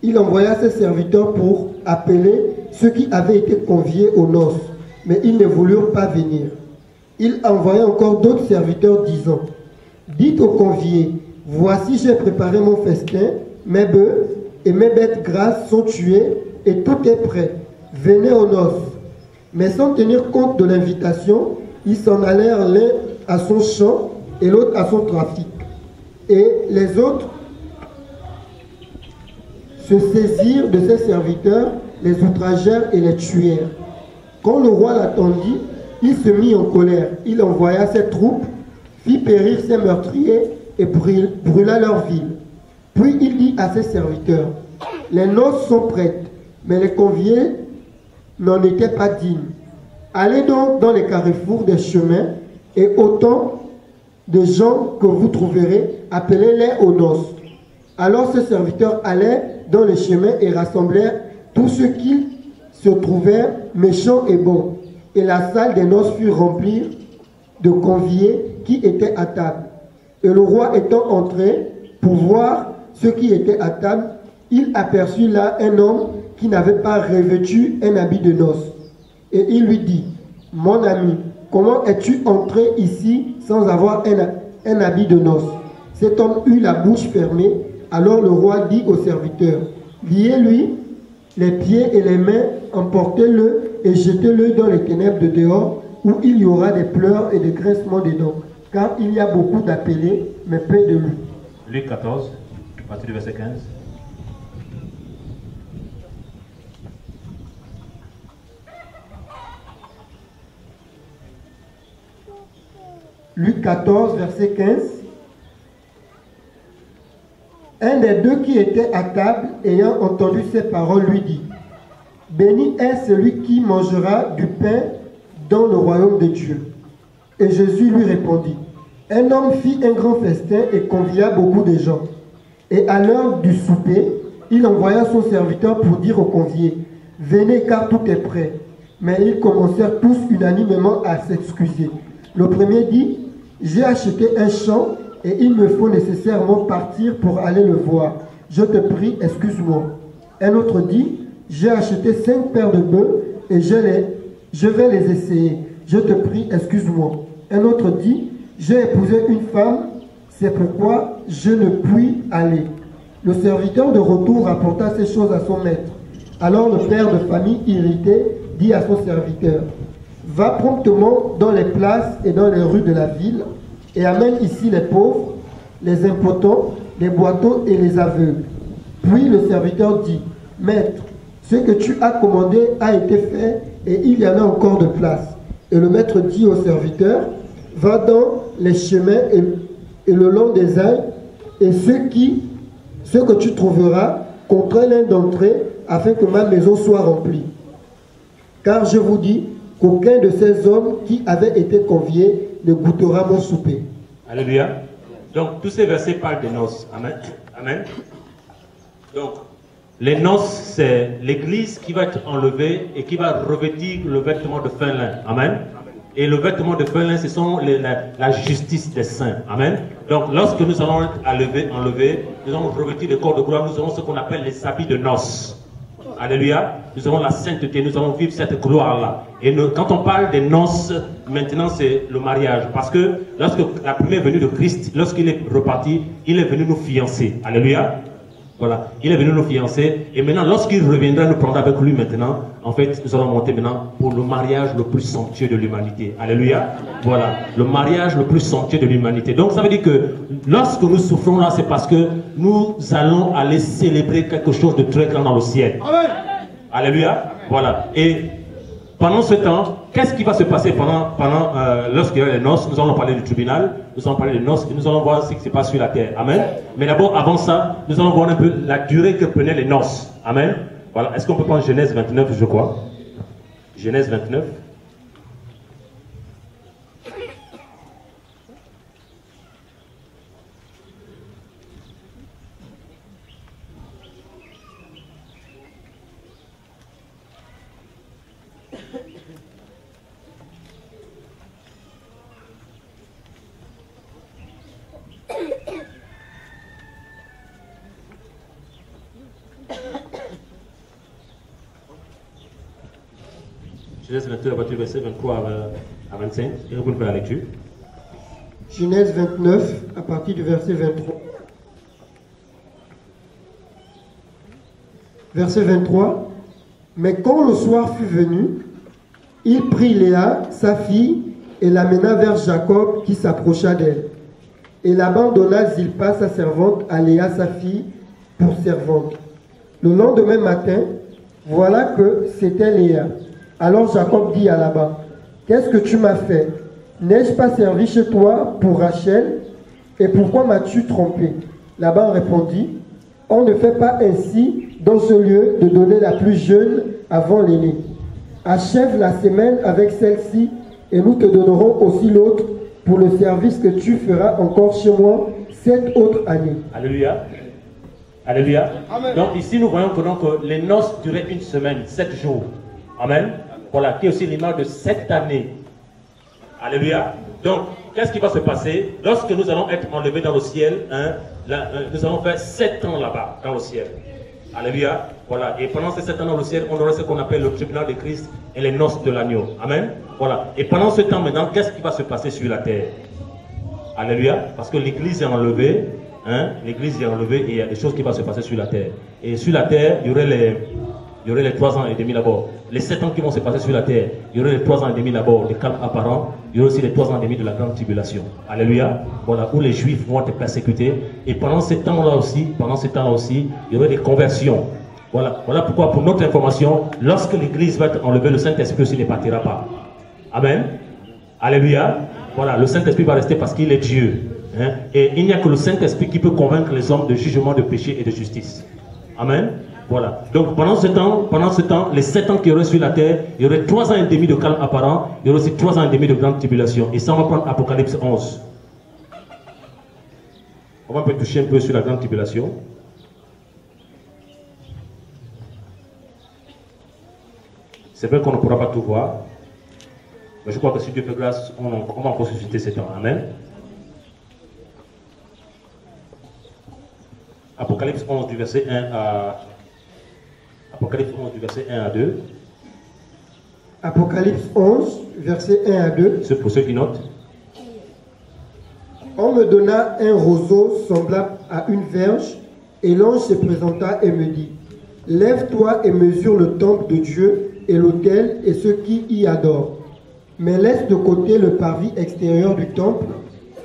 Il envoya ses serviteurs pour appeler ceux qui avaient été conviés aux noces, mais ils ne voulurent pas venir. Il envoya encore d'autres serviteurs disant, dites aux conviés, voici j'ai préparé mon festin, mes bœufs et mes bêtes grasses sont tués et tout est prêt. Venez aux noces. Mais sans tenir compte de l'invitation, ils s'en allèrent l'un à son champ et l'autre à son trafic. Et les autres se saisirent de ses serviteurs, les outragèrent et les tuèrent. Quand le roi l'attendit, il se mit en colère. Il envoya ses troupes, fit périr ses meurtriers et brûla leur ville. Puis il dit à ses serviteurs, les noces sont prêtes, mais les conviés n'en étaient pas dignes. Allez donc dans les carrefours des chemins et autant de gens que vous trouverez, appelez-les aux noces. Alors ses serviteurs allaient dans les chemins et rassemblèrent tous ceux qui se trouvèrent méchants et bons. Et la salle des noces fut remplie de conviés qui étaient à table. Et le roi étant entré pour voir ceux qui étaient à table, il aperçut là un homme qui n'avait pas revêtu un habit de noces. Et il lui dit, mon ami, comment es-tu entré ici sans avoir un habit de noces? Cet homme eut la bouche fermée. Alors le roi dit aux serviteurs, liez-lui les pieds et les mains, emportez-le et jetez-le dans les ténèbres de dehors, où il y aura des pleurs et des grincements des dents, car il y a beaucoup d'appelés, mais peu de lui. Luc 14, à partir du verset 15. Luc 14, verset 15. Un des deux qui était à table, ayant entendu ces paroles, lui dit, béni est celui qui mangera du pain dans le royaume de Dieu. Et Jésus lui répondit, un homme fit un grand festin et convia beaucoup de gens. Et à l'heure du souper, il envoya son serviteur pour dire aux conviés, venez car tout est prêt. Mais ils commencèrent tous unanimement à s'excuser. Le premier dit, j'ai acheté un champ et il me faut nécessairement partir pour aller le voir. Je te prie, excuse-moi. Un autre dit, j'ai acheté 5 paires de bœufs et je vais les essayer. Je te prie, excuse-moi. Un autre dit, j'ai épousé une femme, c'est pourquoi je ne puis aller. Le serviteur de retour rapporta ces choses à son maître. Alors le père de famille irrité dit à son serviteur, va promptement dans les places et dans les rues de la ville et amène ici les pauvres, les impotents, les boiteux et les aveugles. Puis le serviteur dit, maître, ce que tu as commandé a été fait et il y en a encore de place. Et le maître dit au serviteur, va dans les chemins et le long des ailes et ce que tu trouveras, contrains l'un d'entre eux afin que ma maison soit remplie. Car je vous dis qu'aucun de ces hommes qui avaient été conviés ne goûtera mon souper. Alléluia. Donc, tous ces versets parlent des noces. Amen. Amen. Donc, les noces, c'est l'église qui va être enlevée et qui va revêtir le vêtement de fin lin. Amen. Et le vêtement de fin lin, ce sont la justice des saints. Amen. Donc, lorsque nous allons être enlevés, nous allons revêtir le corps de gloire, nous aurons ce qu'on appelle les habits de noces. Alléluia. Nous avons la sainteté, nous allons vivre cette gloire-là. Et quand on parle des noces, maintenant c'est le mariage. Parce que lorsque la première venue de Christ, lorsqu'il est reparti, il est venu nous fiancer. Alléluia. Voilà. Il est venu nous fiancer. Et maintenant, lorsqu'il reviendra nous prendre avec lui maintenant, en fait, nous allons monter maintenant pour le mariage le plus somptueux de l'humanité. Alléluia. Voilà. Le mariage le plus somptueux de l'humanité. Donc ça veut dire que lorsque nous souffrons là, c'est parce que nous allons aller célébrer quelque chose de très grand dans le ciel. Amen. Alléluia. Voilà. Et pendant ce temps, qu'est-ce qui va se passer lorsqu'il y a les noces? Nous allons parler du tribunal, nous allons parler des noces et nous allons voir ce qui se passe sur la terre. Amen. Mais d'abord, avant ça, nous allons voir un peu la durée que prenaient les noces. Amen. Voilà. Est-ce qu'on peut prendre Genèse 29, je crois? Genèse 29. Genèse 22, à partir du verset 23 à 25. Et vous pouvez faire la lecture. Genèse 29, à partir du verset 23. Verset 23. Mais quand le soir fut venu, il prit Léa, sa fille, et l'amena vers Jacob qui s'approcha d'elle. Et Laban donna Zilpa, sa servante, à Léa, sa fille, pour servante. Le lendemain matin, voilà que c'était Léa. Alors Jacob dit à Laban, « Qu'est-ce que tu m'as fait? N'ai-je pas servi chez toi pour Rachel? Et pourquoi m'as-tu trompé ?» Laban répondit, « On ne fait pas ainsi dans ce lieu de donner la plus jeune avant l'aînée. Achève la semaine avec celle-ci et nous te donnerons aussi l'autre pour le service que tu feras encore chez moi 7 autres années. » Alléluia. Alléluia. Amen. Donc ici nous voyons que les noces duraient une semaine, 7 jours. Amen. Voilà, qui est aussi l'image de 7 années. Alléluia. Donc, qu'est-ce qui va se passer lorsque nous allons être enlevés dans le ciel, hein, nous allons faire 7 ans là-bas, dans le ciel. Alléluia. Voilà. Et pendant ces 7 ans dans le ciel, on aura ce qu'on appelle le tribunal de Christ et les noces de l'agneau. Amen. Voilà. Et pendant ce temps maintenant, qu'est-ce qui va se passer sur la terre? Alléluia. Parce que l'église est enlevée. Hein? L'église est enlevée et il y a des choses qui vont se passer sur la terre. Et sur la terre, il y aurait les 3 ans et demi d'abord. Les 7 ans qui vont se passer sur la terre, il y aurait les 3 ans et demi d'abord de calme apparent. Il y aura aussi les 3 ans et demi de la grande tribulation. Alléluia. Voilà, où les juifs vont être persécutés. Et pendant ce temps-là aussi, il y aura des conversions. Voilà pourquoi, pour notre information, lorsque l'église va être enlevée, le Saint-Esprit aussi ne partira pas. Amen. Alléluia. Voilà, le Saint-Esprit va rester parce qu'il est Dieu. Hein? Et il n'y a que le Saint-Esprit qui peut convaincre les hommes de jugement, de péché et de justice. Amen. Voilà. Donc pendant ce temps, les 7 ans qu'il y aurait sur la terre, il y aurait 3 ans et demi de calme apparent, il y aurait aussi 3 ans et demi de grande tribulation. Et ça, on va prendre Apocalypse 11. On va un peu toucher un peu sur la grande tribulation. C'est vrai qu'on ne pourra pas tout voir, mais je crois que si Dieu fait grâce, on va encore susciter ces temps. Amen. Apocalypse 11 du verset 1 à... Apocalypse 11 du verset 1 à 2. Apocalypse 11, verset 1 à 2. C'est pour ceux qui notent. On me donna un roseau semblable à une verge, et l'ange se présenta et me dit, « Lève-toi et mesure le temple de Dieu et l'autel et ceux qui y adorent. Mais laisse de côté le parvis extérieur du temple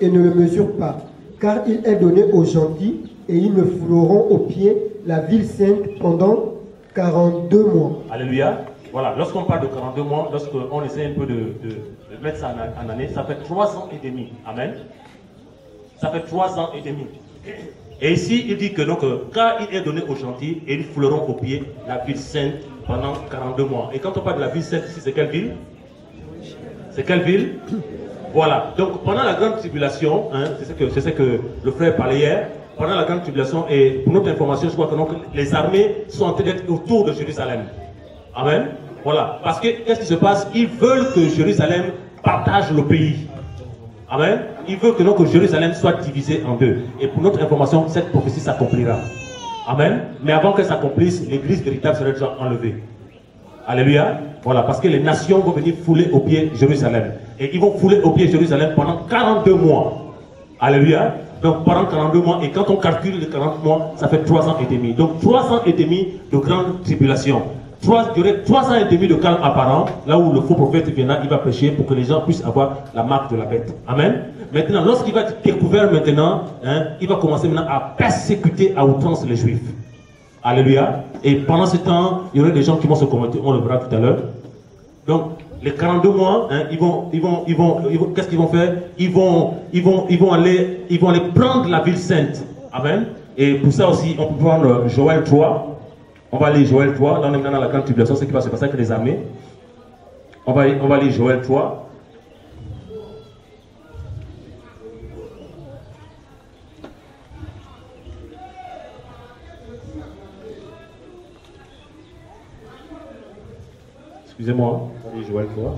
et ne le mesure pas, car il est donné aux gentils, et ils me fouleront aux pieds la ville sainte pendant 42 mois. » Alléluia. Voilà, lorsqu'on parle de 42 mois, lorsqu'on essaie un peu de mettre ça en année, ça fait 3 ans et demi. Amen. Ça fait 3 ans et demi. Et ici, il dit que donc, car il est donné aux gentils, et ils fouleront aux pieds la ville sainte pendant 42 mois. Et quand on parle de la ville sainte ici, c'est quelle ville? C'est quelle ville? Voilà. Donc pendant la grande tribulation, hein, c'est ce que le frère parlait hier, pendant la grande tribulation, et pour notre information, je crois que donc, les armées sont en train d'être autour de Jérusalem. Amen. Voilà. Parce que qu'est-ce qui se passe? Ils veulent que Jérusalem partage le pays. Amen. Ils veulent que donc Jérusalem soit divisé en deux. Et pour notre information, cette prophétie s'accomplira. Amen. Mais avant qu'elle s'accomplisse, l'église véritable serait déjà enlevée. Alléluia. Voilà. Parce que les nations vont venir fouler aux pieds Jérusalem. Et ils vont fouler aux pieds Jérusalem pendant 42 mois. Alléluia. Donc pendant 42 mois, et quand on calcule les 40 mois, ça fait 3 ans et demi. Donc 3 ans et demi de grande tribulation. Il y aurait 3 ans et demi de calme apparent, là où le faux prophète viendra, il va prêcher pour que les gens puissent avoir la marque de la bête. Amen. Maintenant, lorsqu'il va être découvert maintenant, hein, il va commencer maintenant à persécuter à outrance les juifs. Alléluia. Et pendant ce temps, il y aurait des gens qui vont se convertir, on le verra tout à l'heure. Donc, les 42 mois, hein, qu'est-ce qu'ils vont faire? Ils vont aller prendre la ville sainte. Amen. Et pour ça aussi, on peut prendre Joël 3. On va lire Joël 3. Là, on est maintenant dans la grande tribulation, ce qui va se passer avec les armées. On va lire Joël 3. Excusez-moi, on va lire Joël 3.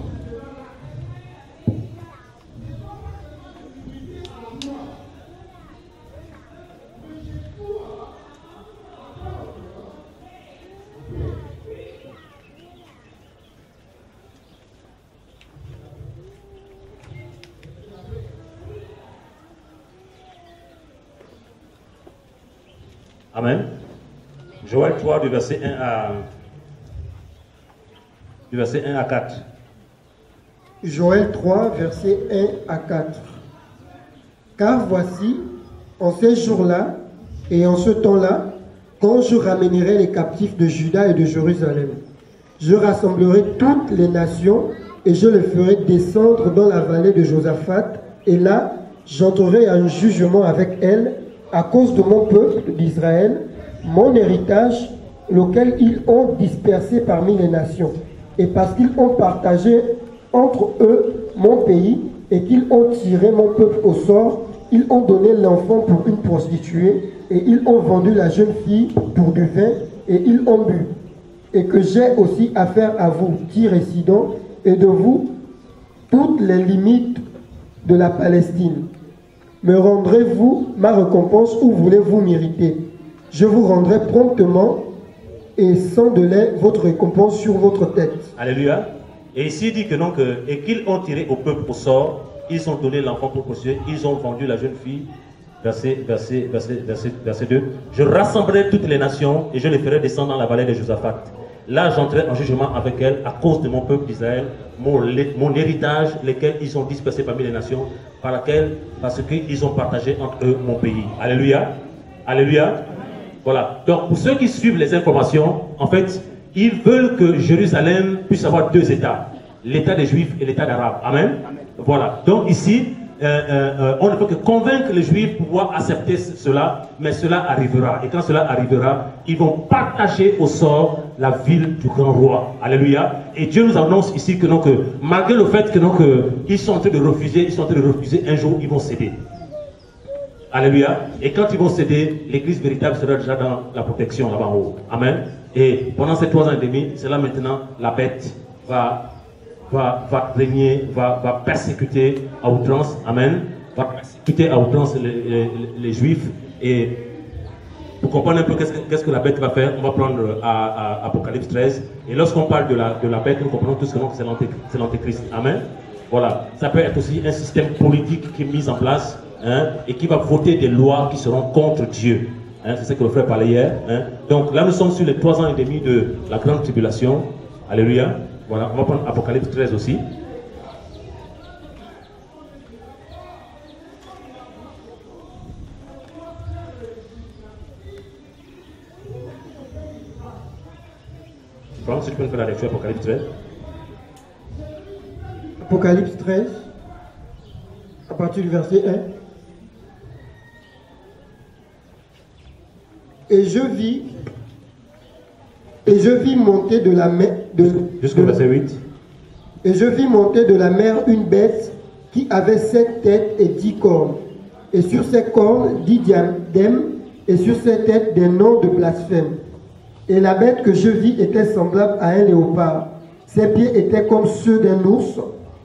Amen. Joël 3 du verset 1 à 4. Joël 3, versets 1 à 4. Car voici, en ces jours-là et en ce temps-là, quand je ramènerai les captifs de Juda et de Jérusalem, je rassemblerai toutes les nations et je les ferai descendre dans la vallée de Josaphat. Et là, j'entrerai en jugement avec elles à cause de mon peuple d'Israël, mon héritage, lequel ils ont dispersé parmi les nations. Et parce qu'ils ont partagé entre eux mon pays et qu'ils ont tiré mon peuple au sort, ils ont donné l'enfant pour une prostituée et ils ont vendu la jeune fille pour du vin et ils ont bu. Et que j'ai aussi affaire à vous, Tyr et Sidon, et de vous, toutes les limites de la Palestine. Me rendrez-vous ma récompense ou voulez-vous m'irriter? Je vous rendrai promptement et sans délai votre récompense sur votre tête. Alléluia. Et ici il dit que donc, et qu'ils ont tiré au peuple au sort, ils ont donné l'enfant pour prostituée, ils ont vendu la jeune fille. Verset 2. Je rassemblerai toutes les nations et je les ferai descendre dans la vallée de Josaphat. Là, j'entrerai en jugement avec elles à cause de mon peuple d'Israël, mon héritage, lesquels ils ont dispersé parmi les nations, parce qu'ils ont partagé entre eux mon pays. Alléluia. Alléluia. Voilà. Donc, pour ceux qui suivent les informations, en fait, ils veulent que Jérusalem puisse avoir deux États, l'État des Juifs et l'État d'Arabes. Amen. Voilà. Donc ici, on ne peut que convaincre les Juifs pour pouvoir accepter cela, mais cela arrivera. Et quand cela arrivera, ils vont partager au sort la ville du grand roi. Alléluia. Et Dieu nous annonce ici que donc, malgré le fait que donc, ils sont en train de refuser, un jour ils vont céder. Alléluia. Et quand ils vont céder, l'église véritable sera déjà dans la protection là-bas en haut. Amen. Et pendant ces 3 ans et demi, c'est là maintenant la bête va régner, va persécuter à outrance, amen, va persécuter à outrance les Juifs. Et pour comprendre un peu qu'est-ce que la bête va faire, on va prendre à Apocalypse 13. Et lorsqu'on parle de la bête, nous comprenons tous que c'est l'antéchrist, amen. Voilà, ça peut être aussi un système politique qui est mis en place, hein, et qui va voter des lois qui seront contre Dieu. Hein, c'est ce que le frère parlait hier. Hein. Donc là, nous sommes sur les 3 ans et demi de la grande tribulation. Alléluia. Voilà, on va prendre Apocalypse 13 aussi. Franck, si tu peux nous faire la lecture, Apocalypse 13. Apocalypse 13, à partir du verset 1. Et je vis monter de la mer. Jusqu'au verset 8. Et je vis monter de la mer une bête qui avait 7 têtes et 10 cornes. Et sur ses cornes 10 diadèmes, et sur ses têtes des noms de blasphème. Et la bête que je vis était semblable à un léopard. Ses pieds étaient comme ceux d'un ours.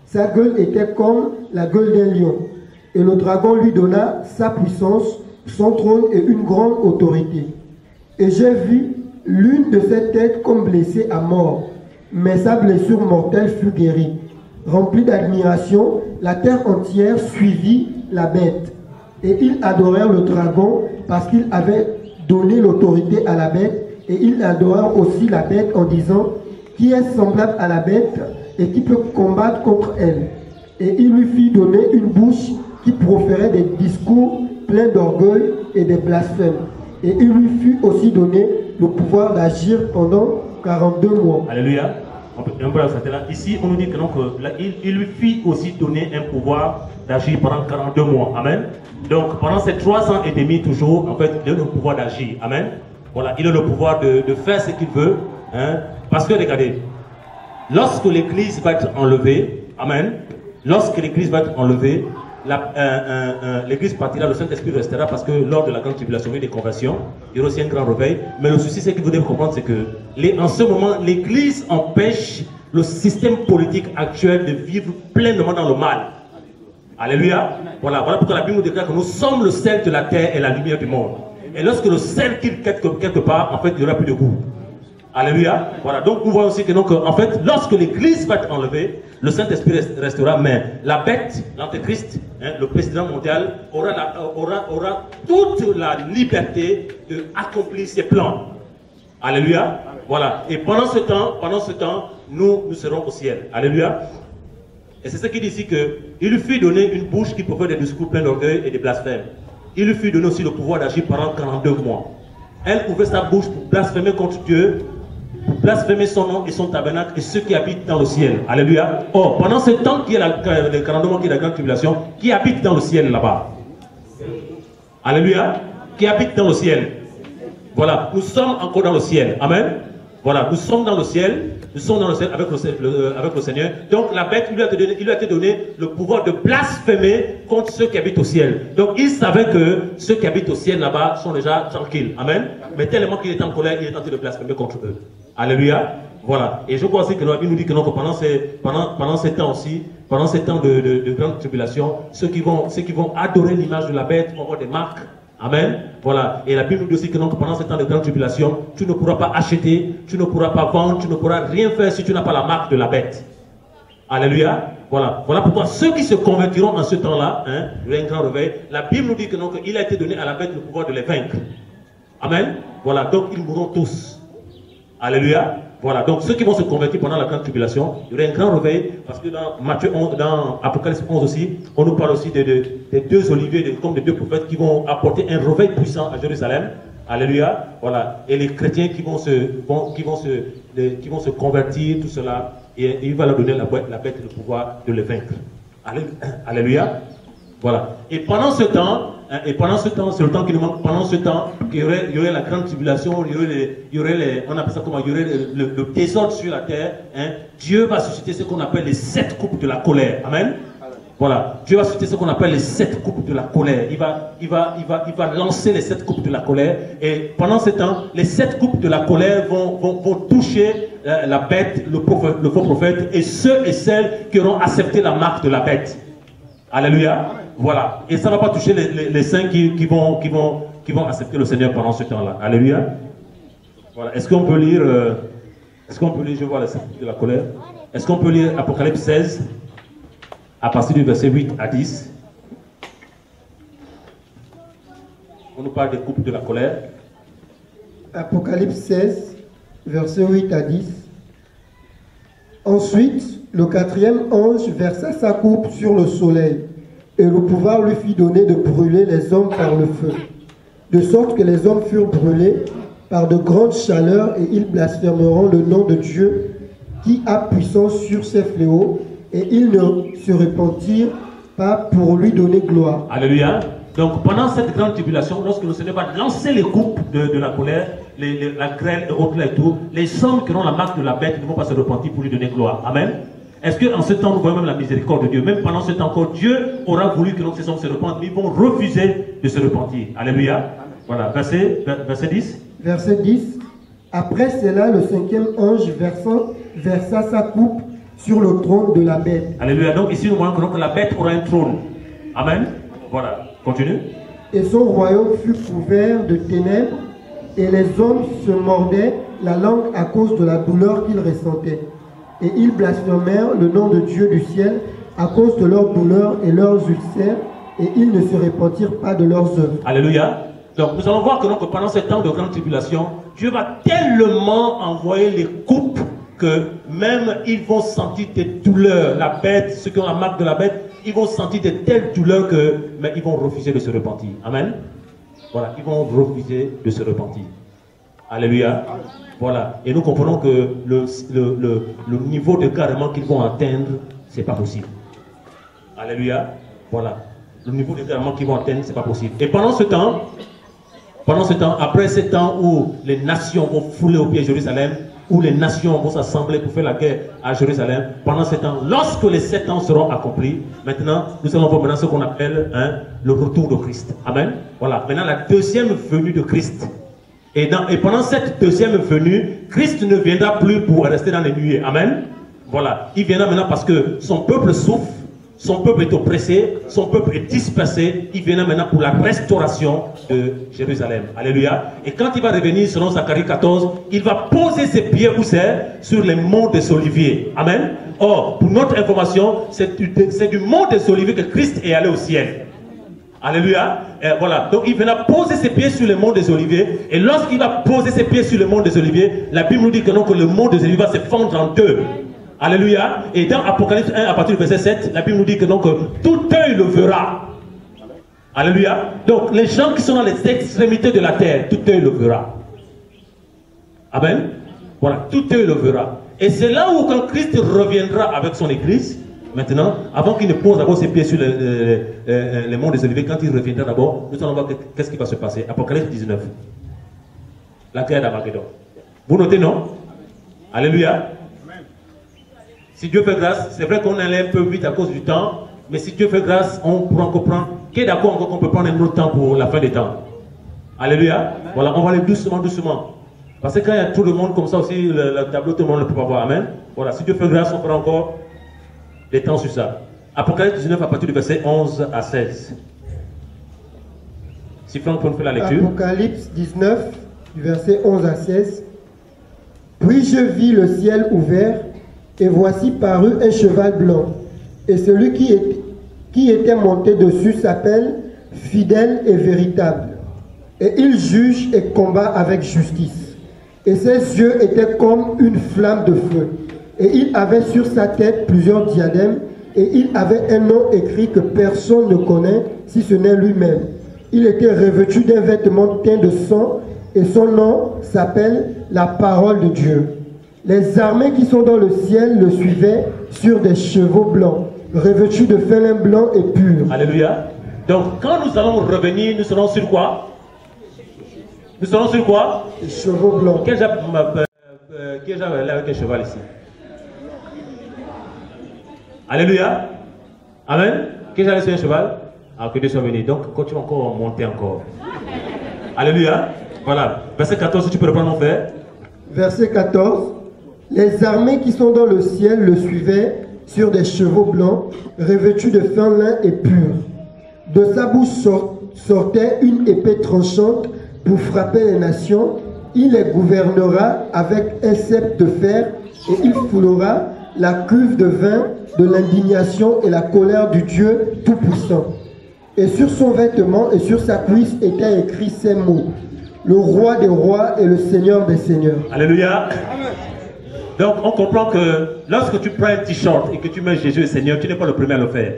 Sa gueule était comme la gueule d'un lion. Et le dragon lui donna sa puissance, son trône et une grande autorité. Et j'ai vu l'une de ses têtes comme blessée à mort, mais sa blessure mortelle fut guérie. Remplie d'admiration, la terre entière suivit la bête. Et ils adorèrent le dragon parce qu'il avait donné l'autorité à la bête. Et ils adorèrent aussi la bête en disant, qui est semblable à la bête et qui peut combattre contre elle. Et il lui fit donner une bouche qui proférait des discours pleins d'orgueil et des blasphèmes. Et il lui fut aussi donné le pouvoir d'agir pendant 42 mois. Alléluia. Ici, on nous dit que donc, il lui fit aussi donner un pouvoir d'agir pendant 42 mois. Amen. Donc, pendant ces 3 ans et demi, toujours, en fait, il a le pouvoir d'agir. Amen. Voilà, il a le pouvoir de faire ce qu'il veut. Hein, parce que, regardez, lorsque l'église va être enlevée, amen, lorsque l'église va être enlevée, l'église partira, le Saint-Esprit restera parce que lors de la grande tribulation, il y a des conversions, il y aura aussi un grand réveil. Mais le souci, c'est que vous devez comprendre, c'est que en ce moment, l'église empêche le système politique actuel de vivre pleinement dans le mal. Alléluia. Voilà pourquoi la Bible nous déclare que nous sommes le sel de la terre et la lumière du monde. Et lorsque le sel quitte quelque part, en fait, il n'y aura plus de goût. Alléluia. Voilà, donc nous voyons aussi que donc, en fait, lorsque l'église va être enlevée, le Saint-Esprit restera, mais la bête, l'antéchrist, hein, le président mondial, aura toute la liberté d'accomplir ses plans. Alléluia. Voilà. Et pendant ce temps, nous serons au ciel. Alléluia. Et c'est ce qu'il dit ici qu'il lui fut donné une bouche qui profère des discours pleins d'orgueil et de blasphème. Il lui fut donné aussi le pouvoir d'agir pendant 42 mois. Elle ouvrait sa bouche pour blasphémer contre Dieu, pour blasphémer son nom et son tabernacle et ceux qui habitent dans le ciel. Alléluia. Or, pendant ce temps qui est les 42 mois qui est la grande tribulation, qui habite dans le ciel là-bas? Alléluia. Qui habite dans le ciel. Voilà, nous sommes encore dans le ciel. Amen. Voilà, nous sommes dans le ciel. Nous sommes dans le ciel avec le Seigneur. Donc la bête, il lui a été donné le pouvoir de blasphémer contre ceux qui habitent au ciel. Donc il savait que ceux qui habitent au ciel là-bas sont déjà tranquilles. Amen. Mais tellement qu'il est en colère, il est tenté de blasphémer contre eux. Alléluia. Voilà. Et je crois aussi que la Bible nous dit que pendant ces temps aussi, pendant ces temps de grande tribulation, ceux qui vont adorer l'image de la bête vont avoir des marques. Amen. Voilà. Et la Bible nous dit aussi que pendant ce temps de grande tribulation, tu ne pourras pas acheter, tu ne pourras pas vendre, tu ne pourras rien faire si tu n'as pas la marque de la bête. Alléluia. Voilà. Voilà pourquoi ceux qui se convertiront en ce temps-là, hein, il y a un grand réveil, la Bible nous dit que il a été donné à la bête le pouvoir de les vaincre. Amen. Voilà. Donc ils mourront tous. Alléluia. Voilà, donc ceux qui vont se convertir pendant la grande tribulation, il y aura un grand réveil, parce que dans Matthieu 11, dans Apocalypse 11 aussi, on nous parle aussi des deux oliviers, comme des deux prophètes qui vont apporter un réveil puissant à Jérusalem. Alléluia. Voilà, et les chrétiens qui vont se convertir, tout cela, et il va leur donner la bête le pouvoir de les vaincre. Alléluia. Voilà. Et pendant ce temps, c'est le temps qui nous manque, pendant ce temps, il y aurait la grande tribulation, il y aurait on appelle ça comment, il y aurait le désordre sur la terre. Hein. Dieu va susciter ce qu'on appelle les 7 coupes de la colère. Amen. Voilà. Dieu va susciter ce qu'on appelle les 7 coupes de la colère. Il va lancer les 7 coupes de la colère. Et pendant ce temps, les 7 coupes de la colère vont toucher la bête, le faux prophète, et ceux et celles qui auront accepté la marque de la bête. Alléluia. Voilà. Et ça ne va pas toucher les saints qui vont accepter le Seigneur pendant ce temps-là. Alléluia. Voilà. Est-ce qu'on peut lire, je vois les 7 coupes de la colère. Est-ce qu'on peut lire Apocalypse 16 à partir du verset 8 à 10? On nous parle des coupes de la colère. Apocalypse 16, verset 8 à 10. Ensuite, le 4e ange versa sa coupe sur le soleil, et le pouvoir lui fit donner de brûler les hommes par le feu, de sorte que les hommes furent brûlés par de grandes chaleurs, et ils blasphémeront le nom de Dieu qui a puissance sur ces fléaux, et ils ne se repentirent pas pour lui donner gloire. Alléluia. Donc pendant cette grande tribulation, lorsque le Seigneur va lancer les coupes de la colère, la grêle, le autres et tout, les hommes qui auront la marque de la bête ne vont pas se repentir pour lui donner gloire. Amen. Est-ce qu'en ce temps, nous voyons même la miséricorde de Dieu? Même pendant ce temps encore, Dieu aura voulu que ces hommes se repentent, mais ils vont refuser de se repentir. Alléluia. Voilà, verset 10. Verset 10. Après cela, le 5e ange versa sa coupe sur le trône de la bête. Alléluia. Donc ici, nous voyons que la bête aura un trône. Amen. Voilà. Continue. Et son royaume fut couvert de ténèbres, et les hommes se mordaient la langue à cause de la douleur qu'ils ressentaient. Et ils blasphémèrent le nom de Dieu du ciel à cause de leur douleur et leurs ulcères, et ils ne se repentirent pas de leurs œuvres. Alléluia. Donc nous allons voir que pendant ce temps de grande tribulation, Dieu va tellement envoyer les coupes que même ils vont sentir des douleurs. La bête, ceux qui ont la marque de la bête, ils vont sentir de telles douleurs mais ils vont refuser de se repentir. Amen. Voilà, ils vont refuser de se repentir. Alléluia. Voilà. Et nous comprenons que le niveau de carrément qu'ils vont atteindre, c'est pas possible. Alléluia. Voilà. Le niveau de carrément qu'ils vont atteindre, c'est pas possible. Et pendant ce temps, après ce temps où les nations vont fouler au pied de Jérusalem, où les nations vont s'assembler pour faire la guerre à Jérusalem, pendant ce temps, lorsque les 7 ans seront accomplis, maintenant, nous allons voir maintenant ce qu'on appelle le retour de Christ. Amen. Voilà. Maintenant, la deuxième venue de Christ. Et pendant cette deuxième venue, Christ ne viendra plus pour rester dans les nuées. Amen. Voilà. Il viendra maintenant parce que son peuple souffre, son peuple est oppressé, son peuple est dispersé. Il viendra maintenant pour la restauration de Jérusalem. Alléluia. Et quand il va revenir, selon Zacharie 14, il va poser ses pieds où c'est? Sur les monts des Oliviers. Amen. Or, pour notre information, c'est du mont des Oliviers que Christ est allé au ciel. Alléluia. Et voilà. Donc il viendra poser ses pieds sur le mont des Oliviers. Et lorsqu'il va poser ses pieds sur le mont des Oliviers, la Bible nous dit que, non, que le mont des Oliviers va se fendre en deux. Alléluia. Et dans Apocalypse 1, à partir du verset 7, la Bible nous dit que, non, que tout œil le verra. Alléluia. Donc les gens qui sont dans les extrémités de la terre, tout œil le verra. Amen. Voilà, tout œil le verra. Et c'est là où, quand Christ reviendra avec son église, maintenant, avant qu'il ne pose d'abord ses pieds sur le mont des Oliviers, quand il reviendra d'abord, nous allons voir qu'est-ce qui va se passer. Apocalypse 19. La guerre d'Armageddon. Vous notez, non? Alléluia. Si Dieu fait grâce, c'est vrai qu'on allait un peu vite à cause du temps, mais si Dieu fait grâce, on pourra comprendre. Qui est d'accord encore qu'on peut prendre un autre temps pour la fin des temps? Alléluia. Voilà, on va aller doucement, doucement. Parce que quand il y a tout le monde comme ça aussi, le tableau, tout le monde ne peut pas voir. Amen. Voilà, si Dieu fait grâce, on fera encore des temps sur ça. Apocalypse 19 à partir du verset 11 à 16. Si Franck peut nous faire la lecture. Apocalypse 19, du verset 11 à 16. Puis je vis le ciel ouvert, et voici parut un cheval blanc. Et celui qui était monté dessus s'appelle Fidèle et Véritable. Et il juge et combat avec justice. Et ses yeux étaient comme une flamme de feu. Et il avait sur sa tête plusieurs diadèmes, et il avait un nom écrit que personne ne connaît, si ce n'est lui-même. Il était revêtu d'un vêtement teint de sang, et son nom s'appelle la parole de Dieu. Les armées qui sont dans le ciel le suivaient sur des chevaux blancs, revêtus de félin blanc et pur. Alléluia. Donc quand nous allons revenir, nous serons sur quoi? Nous serons sur quoi? Des chevaux blancs. Qui est déjà allé avec un cheval ici? Alléluia. Amen. Qui est déjà allé sur un cheval? Ah, que Dieu soit béni. Donc, quand tu vas encore monter encore. Alléluia. Voilà. Verset 14, si tu peux reprendre mon frère. Verset 14. Les armées qui sont dans le ciel le suivaient sur des chevaux blancs, revêtus de fin lin et pur. De sa bouche sortait une épée tranchante pour frapper les nations. Il les gouvernera avec un sceptre de fer, et il foulera la cuve de vin de l'indignation et la colère du Dieu Tout-Puissant. Et sur son vêtement et sur sa cuisse étaient écrits ces mots: le roi des rois et le seigneur des seigneurs. Alléluia. Donc on comprend que lorsque tu prends un t-shirt et que tu mets Jésus le Seigneur, tu n'es pas le premier à le faire.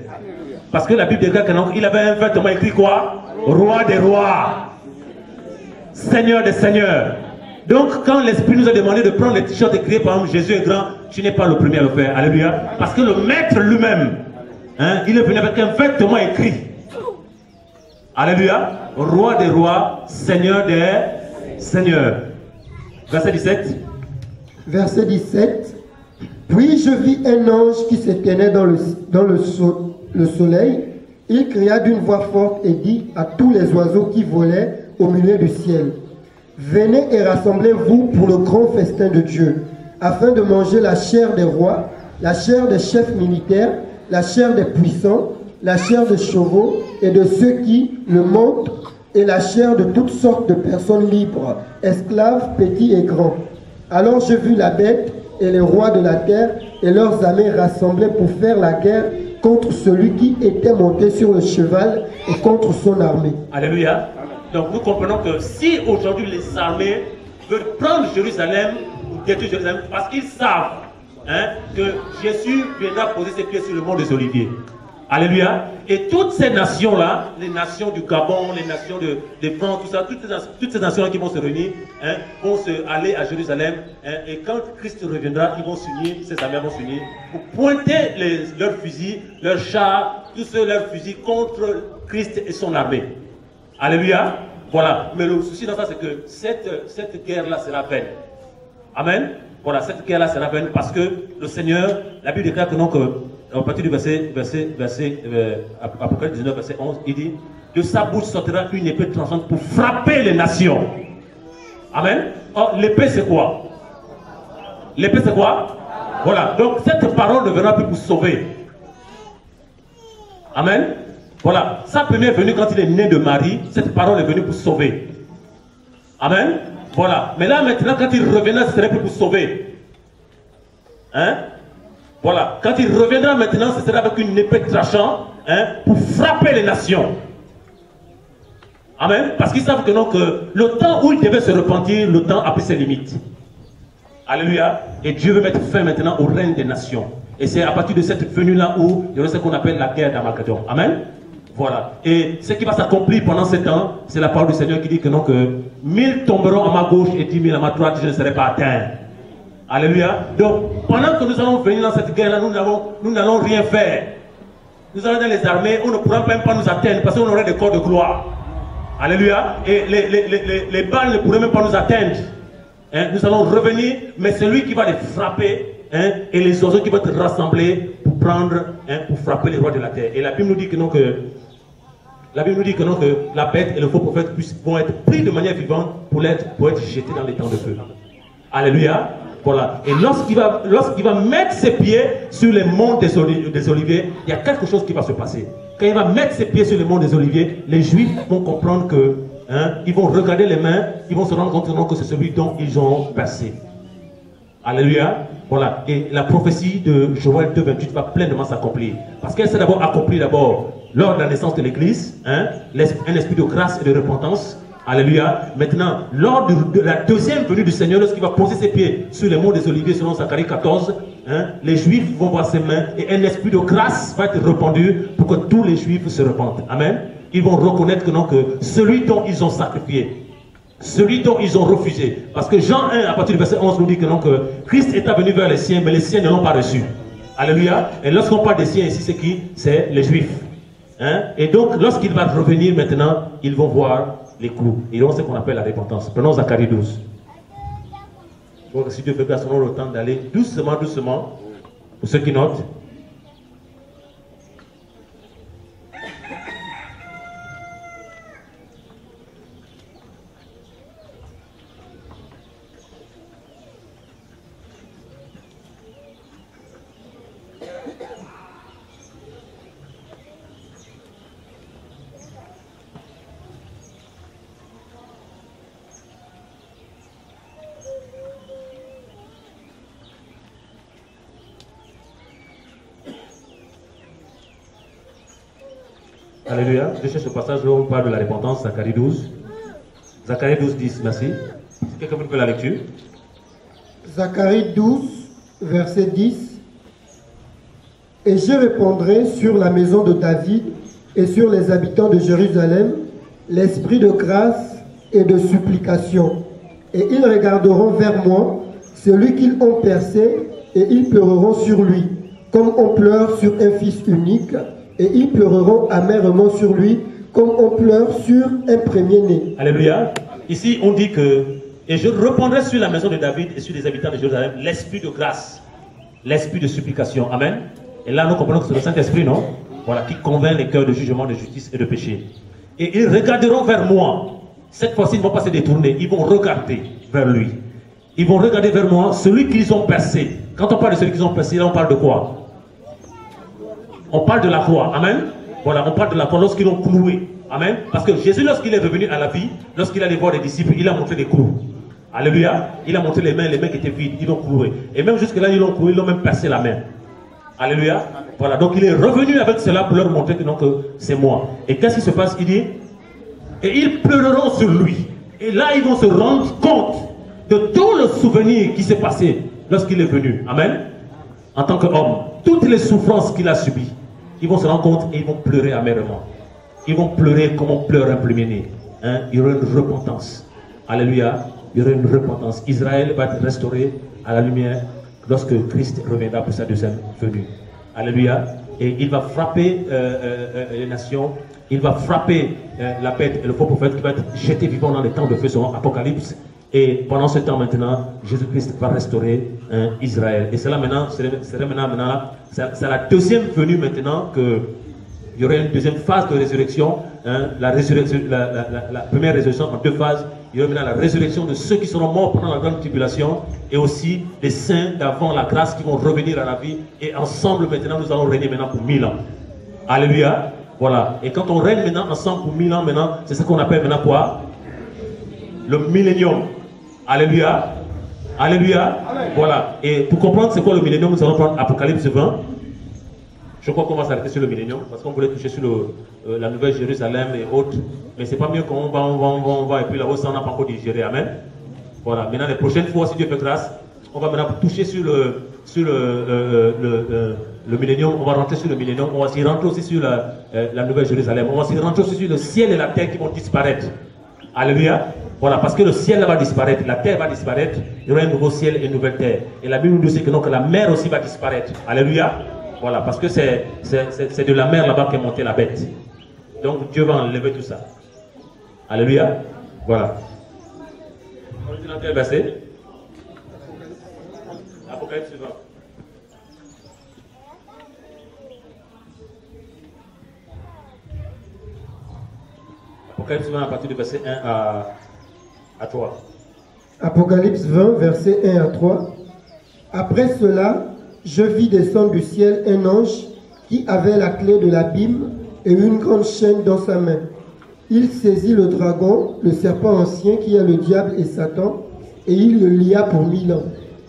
Parce que la Bible déclare qu'il avait un vêtement écrit quoi? Roi des rois, Seigneur des seigneurs. Donc quand l'Esprit nous a demandé de prendre les t-shirts écrits par exemple Jésus est grand, tu n'es pas le premier à le faire. Alléluia. Parce que le maître lui-même, il est venu avec un vêtement écrit. Alléluia. Roi des rois, Seigneur des seigneurs. Verset 17. Verset 17. Puis je vis un ange qui se tenait dans le soleil. Il cria d'une voix forte et dit à tous les oiseaux qui volaient au milieu du ciel: venez et rassemblez-vous pour le grand festin de Dieu, afin de manger la chair des rois, la chair des chefs militaires, la chair des puissants, la chair des chevaux et de ceux qui le montent, et la chair de toutes sortes de personnes libres, esclaves, petits et grands. Alors je vis la bête et les rois de la terre et leurs armées rassemblés pour faire la guerre contre celui qui était monté sur le cheval et contre son armée. Alléluia. Donc nous comprenons que si aujourd'hui les armées veulent prendre Jérusalem ou détruire Jérusalem, parce qu'ils savent que Jésus viendra poser ses pieds sur le mont des Oliviers. Alléluia. Et toutes ces nations-là, les nations du Gabon, les nations des Vents, tout ça, toutes ces nations-là qui vont se réunir, vont aller à Jérusalem. Et quand Christ reviendra, ils vont s'unir, ces armées vont s'unir pour pointer leurs fusils, leurs chars, tous ceux leurs fusils contre Christ et son armée. Alléluia. Voilà. Mais le souci dans ça, c'est que cette guerre-là sera vaine. Amen. Voilà, cette guerre-là sera vaine parce que le Seigneur, la Bible déclare que non, que à partir du Apocalypse 19, verset 11, il dit: de sa bouche sortira une épée tranchante pour frapper les nations. Amen. Or, l'épée c'est quoi? L'épée c'est quoi? Voilà. Donc cette parole ne viendra plus pour sauver. Amen. Voilà. Sa première venue quand il est né de Marie, cette parole est venue pour sauver. Amen. Voilà. Mais là maintenant quand il reviendra, ce serait plus pour sauver. Hein? Voilà, quand il reviendra maintenant, ce sera avec une épée tranchante, hein, pour frapper les nations. Amen. Parce qu'ils savent que non, que le temps où ils devaient se repentir, le temps a pris ses limites. Alléluia. Et Dieu veut mettre fin maintenant au règne des nations. Et c'est à partir de cette venue-là où il y aura ce qu'on appelle la guerre d'Armageddon. Amen. Voilà. Et ce qui va s'accomplir pendant ce temps, c'est la parole du Seigneur qui dit que non, que 1000 tomberont à ma gauche et 10 000 à ma droite, je ne serai pas atteint. Alléluia. Donc, pendant que nous allons venir dans cette guerre-là, nous n'allons rien faire. Nous allons dans les armées, on ne pourra même pas nous atteindre parce qu'on aurait des corps de gloire. Alléluia. Et les balles ne pourraient même pas nous atteindre. Hein? Nous allons revenir, mais c'est lui qui va les frapper, hein? Et les oiseaux qui vont être rassemblés pour prendre, hein, pour frapper les rois de la terre. Et la Bible nous dit que non, que la bête et le faux prophète vont être pris de manière vivante pour être jetés dans les temps de feu. Alléluia. Voilà. Et lorsqu'il va mettre ses pieds sur les monts des Oliviers, il y a quelque chose qui va se passer. Quand il va mettre ses pieds sur les monts des Oliviers, les Juifs vont comprendre que, hein, ils vont regarder les mains, ils vont se rendre compte que c'est celui dont ils ont percé. Alléluia. Voilà. Et la prophétie de Joël 2,28 va pleinement s'accomplir. Parce qu'elle s'est d'abord accomplie lors de la naissance de l'Église, hein, un esprit de grâce et de repentance. Alléluia. Maintenant, lors de la deuxième venue du Seigneur, lorsqu'il va poser ses pieds sur les monts des Oliviers, selon Zacharie 14, hein, les Juifs vont voir ses mains et un esprit de grâce va être répandu pour que tous les Juifs se repentent. Amen. Ils vont reconnaître que non, que celui dont ils ont sacrifié, celui dont ils ont refusé. Parce que Jean 1, à partir du verset 11, nous dit que non, que Christ est venu vers les siens, mais les siens ne l'ont pas reçu. Alléluia. Et lorsqu'on parle des siens ici, c'est qui? C'est les Juifs. Hein? Et donc, lorsqu'il va revenir maintenant, ils vont voir les clous. Ils ont ce qu'on appelle la repentance. Prenons Zacharie 12. Je crois que si Dieu fait grâce, on aura le temps d'aller doucement, doucement. Pour ceux qui notent. Alléluia. Je cherche le passage où on parle de la repentance, Zacharie 12. Zacharie 12, 10, merci. Si quelqu'un peut la lecture. Zacharie 12, verset 10. Et je répandrai sur la maison de David et sur les habitants de Jérusalem l'esprit de grâce et de supplication. Et ils regarderont vers moi, celui qu'ils ont percé, et ils pleureront sur lui, comme on pleure sur un fils unique. Et ils pleureront amèrement sur lui, comme on pleure sur un premier-né. Alléluia. Ici, on dit que, et je répandrai sur la maison de David et sur les habitants de Jérusalem l'esprit de grâce, l'esprit de supplication. Amen. Et là, nous comprenons que c'est le Saint-Esprit, non? Voilà, qui convainc les cœurs de jugement, de justice et de péché. Et ils regarderont vers moi. Cette fois-ci, ils ne vont pas se détourner. Ils vont regarder vers lui. Ils vont regarder vers moi, celui qu'ils ont percé. Quand on parle de celui qu'ils ont percé, là, on parle de quoi? On parle de la croix, amen. Voilà, on parle de la croix lorsqu'ils l'ont cloué, amen. Parce que Jésus, lorsqu'il est revenu à la vie, lorsqu'il allait voir les disciples, il a montré des clous. Alléluia. Il a montré les mains qui étaient vides, ils l'ont cloué. Et même jusque-là, ils l'ont cloué, ils l'ont même percé la main. Alléluia. Voilà, donc il est revenu avec cela pour leur montrer que non, que c'est moi. Et qu'est-ce qui se passe? Il dit, et ils pleureront sur lui. Et là, ils vont se rendre compte de tout le souvenir qui s'est passé lorsqu'il est venu. Amen. En tant qu'homme, toutes les souffrances qu'il a subies, ils vont se rendre compte et ils vont pleurer amèrement. Ils vont pleurer comme on pleure un premier-né. Hein? Il y aura une repentance. Alléluia. Il y aura une repentance. Israël va être restauré à la lumière lorsque Christ reviendra pour sa deuxième venue. Alléluia. Et il va frapper les nations. Il va frapper la bête et le faux prophète qui va être jeté vivant dans les temps de feu selon Apocalypse. Et pendant ce temps maintenant, Jésus-Christ va restaurer Israël. Et c'est là maintenant, c'est la deuxième venue maintenant que il y aurait une deuxième phase de résurrection. La première résurrection en deux phases. Il y aura maintenant la résurrection de ceux qui seront morts pendant la grande tribulation et aussi des saints d'avant la grâce qui vont revenir à la vie. Et ensemble maintenant, nous allons régner maintenant pour 1000 ans. Alléluia. Voilà. Et quand on règne maintenant ensemble pour 1000 ans maintenant, c'est ce qu'on appelle maintenant quoi? Le millénium. Alléluia. Alléluia. Voilà. Et pour comprendre c'est quoi le millénium, nous allons prendre Apocalypse 20. Je crois qu'on va s'arrêter sur le millénium parce qu'on voulait toucher sur la nouvelle Jérusalem et autres. Mais c'est pas mieux qu'on va et puis là-haut, ça on n'a pas encore digéré. Amen. Voilà. Maintenant, les prochaines fois, si Dieu fait grâce, on va maintenant toucher sur le millénium. On va rentrer sur le millénium. On va s'y rentrer aussi sur la nouvelle Jérusalem. On va s'y rentrer aussi sur le ciel et la terre qui vont disparaître. Alléluia. Voilà, parce que le ciel va disparaître, la terre va disparaître, il y aura un nouveau ciel et une nouvelle terre. Et la Bible nous dit que donc la mer aussi va disparaître. Alléluia. Voilà, parce que c'est de la mer là-bas qu'est montée la bête. Donc Dieu va enlever tout ça. Alléluia. Voilà. On est dans quel verset? Apocalypse 20. Apocalypse 20 à partir du verset 1 à 3. Apocalypse 20, verset 1 à 3. Après cela, je vis descendre du ciel un ange qui avait la clé de l'abîme et une grande chaîne dans sa main. Il saisit le dragon, le serpent ancien qui est le diable et Satan, et il le lia pour 1000 ans.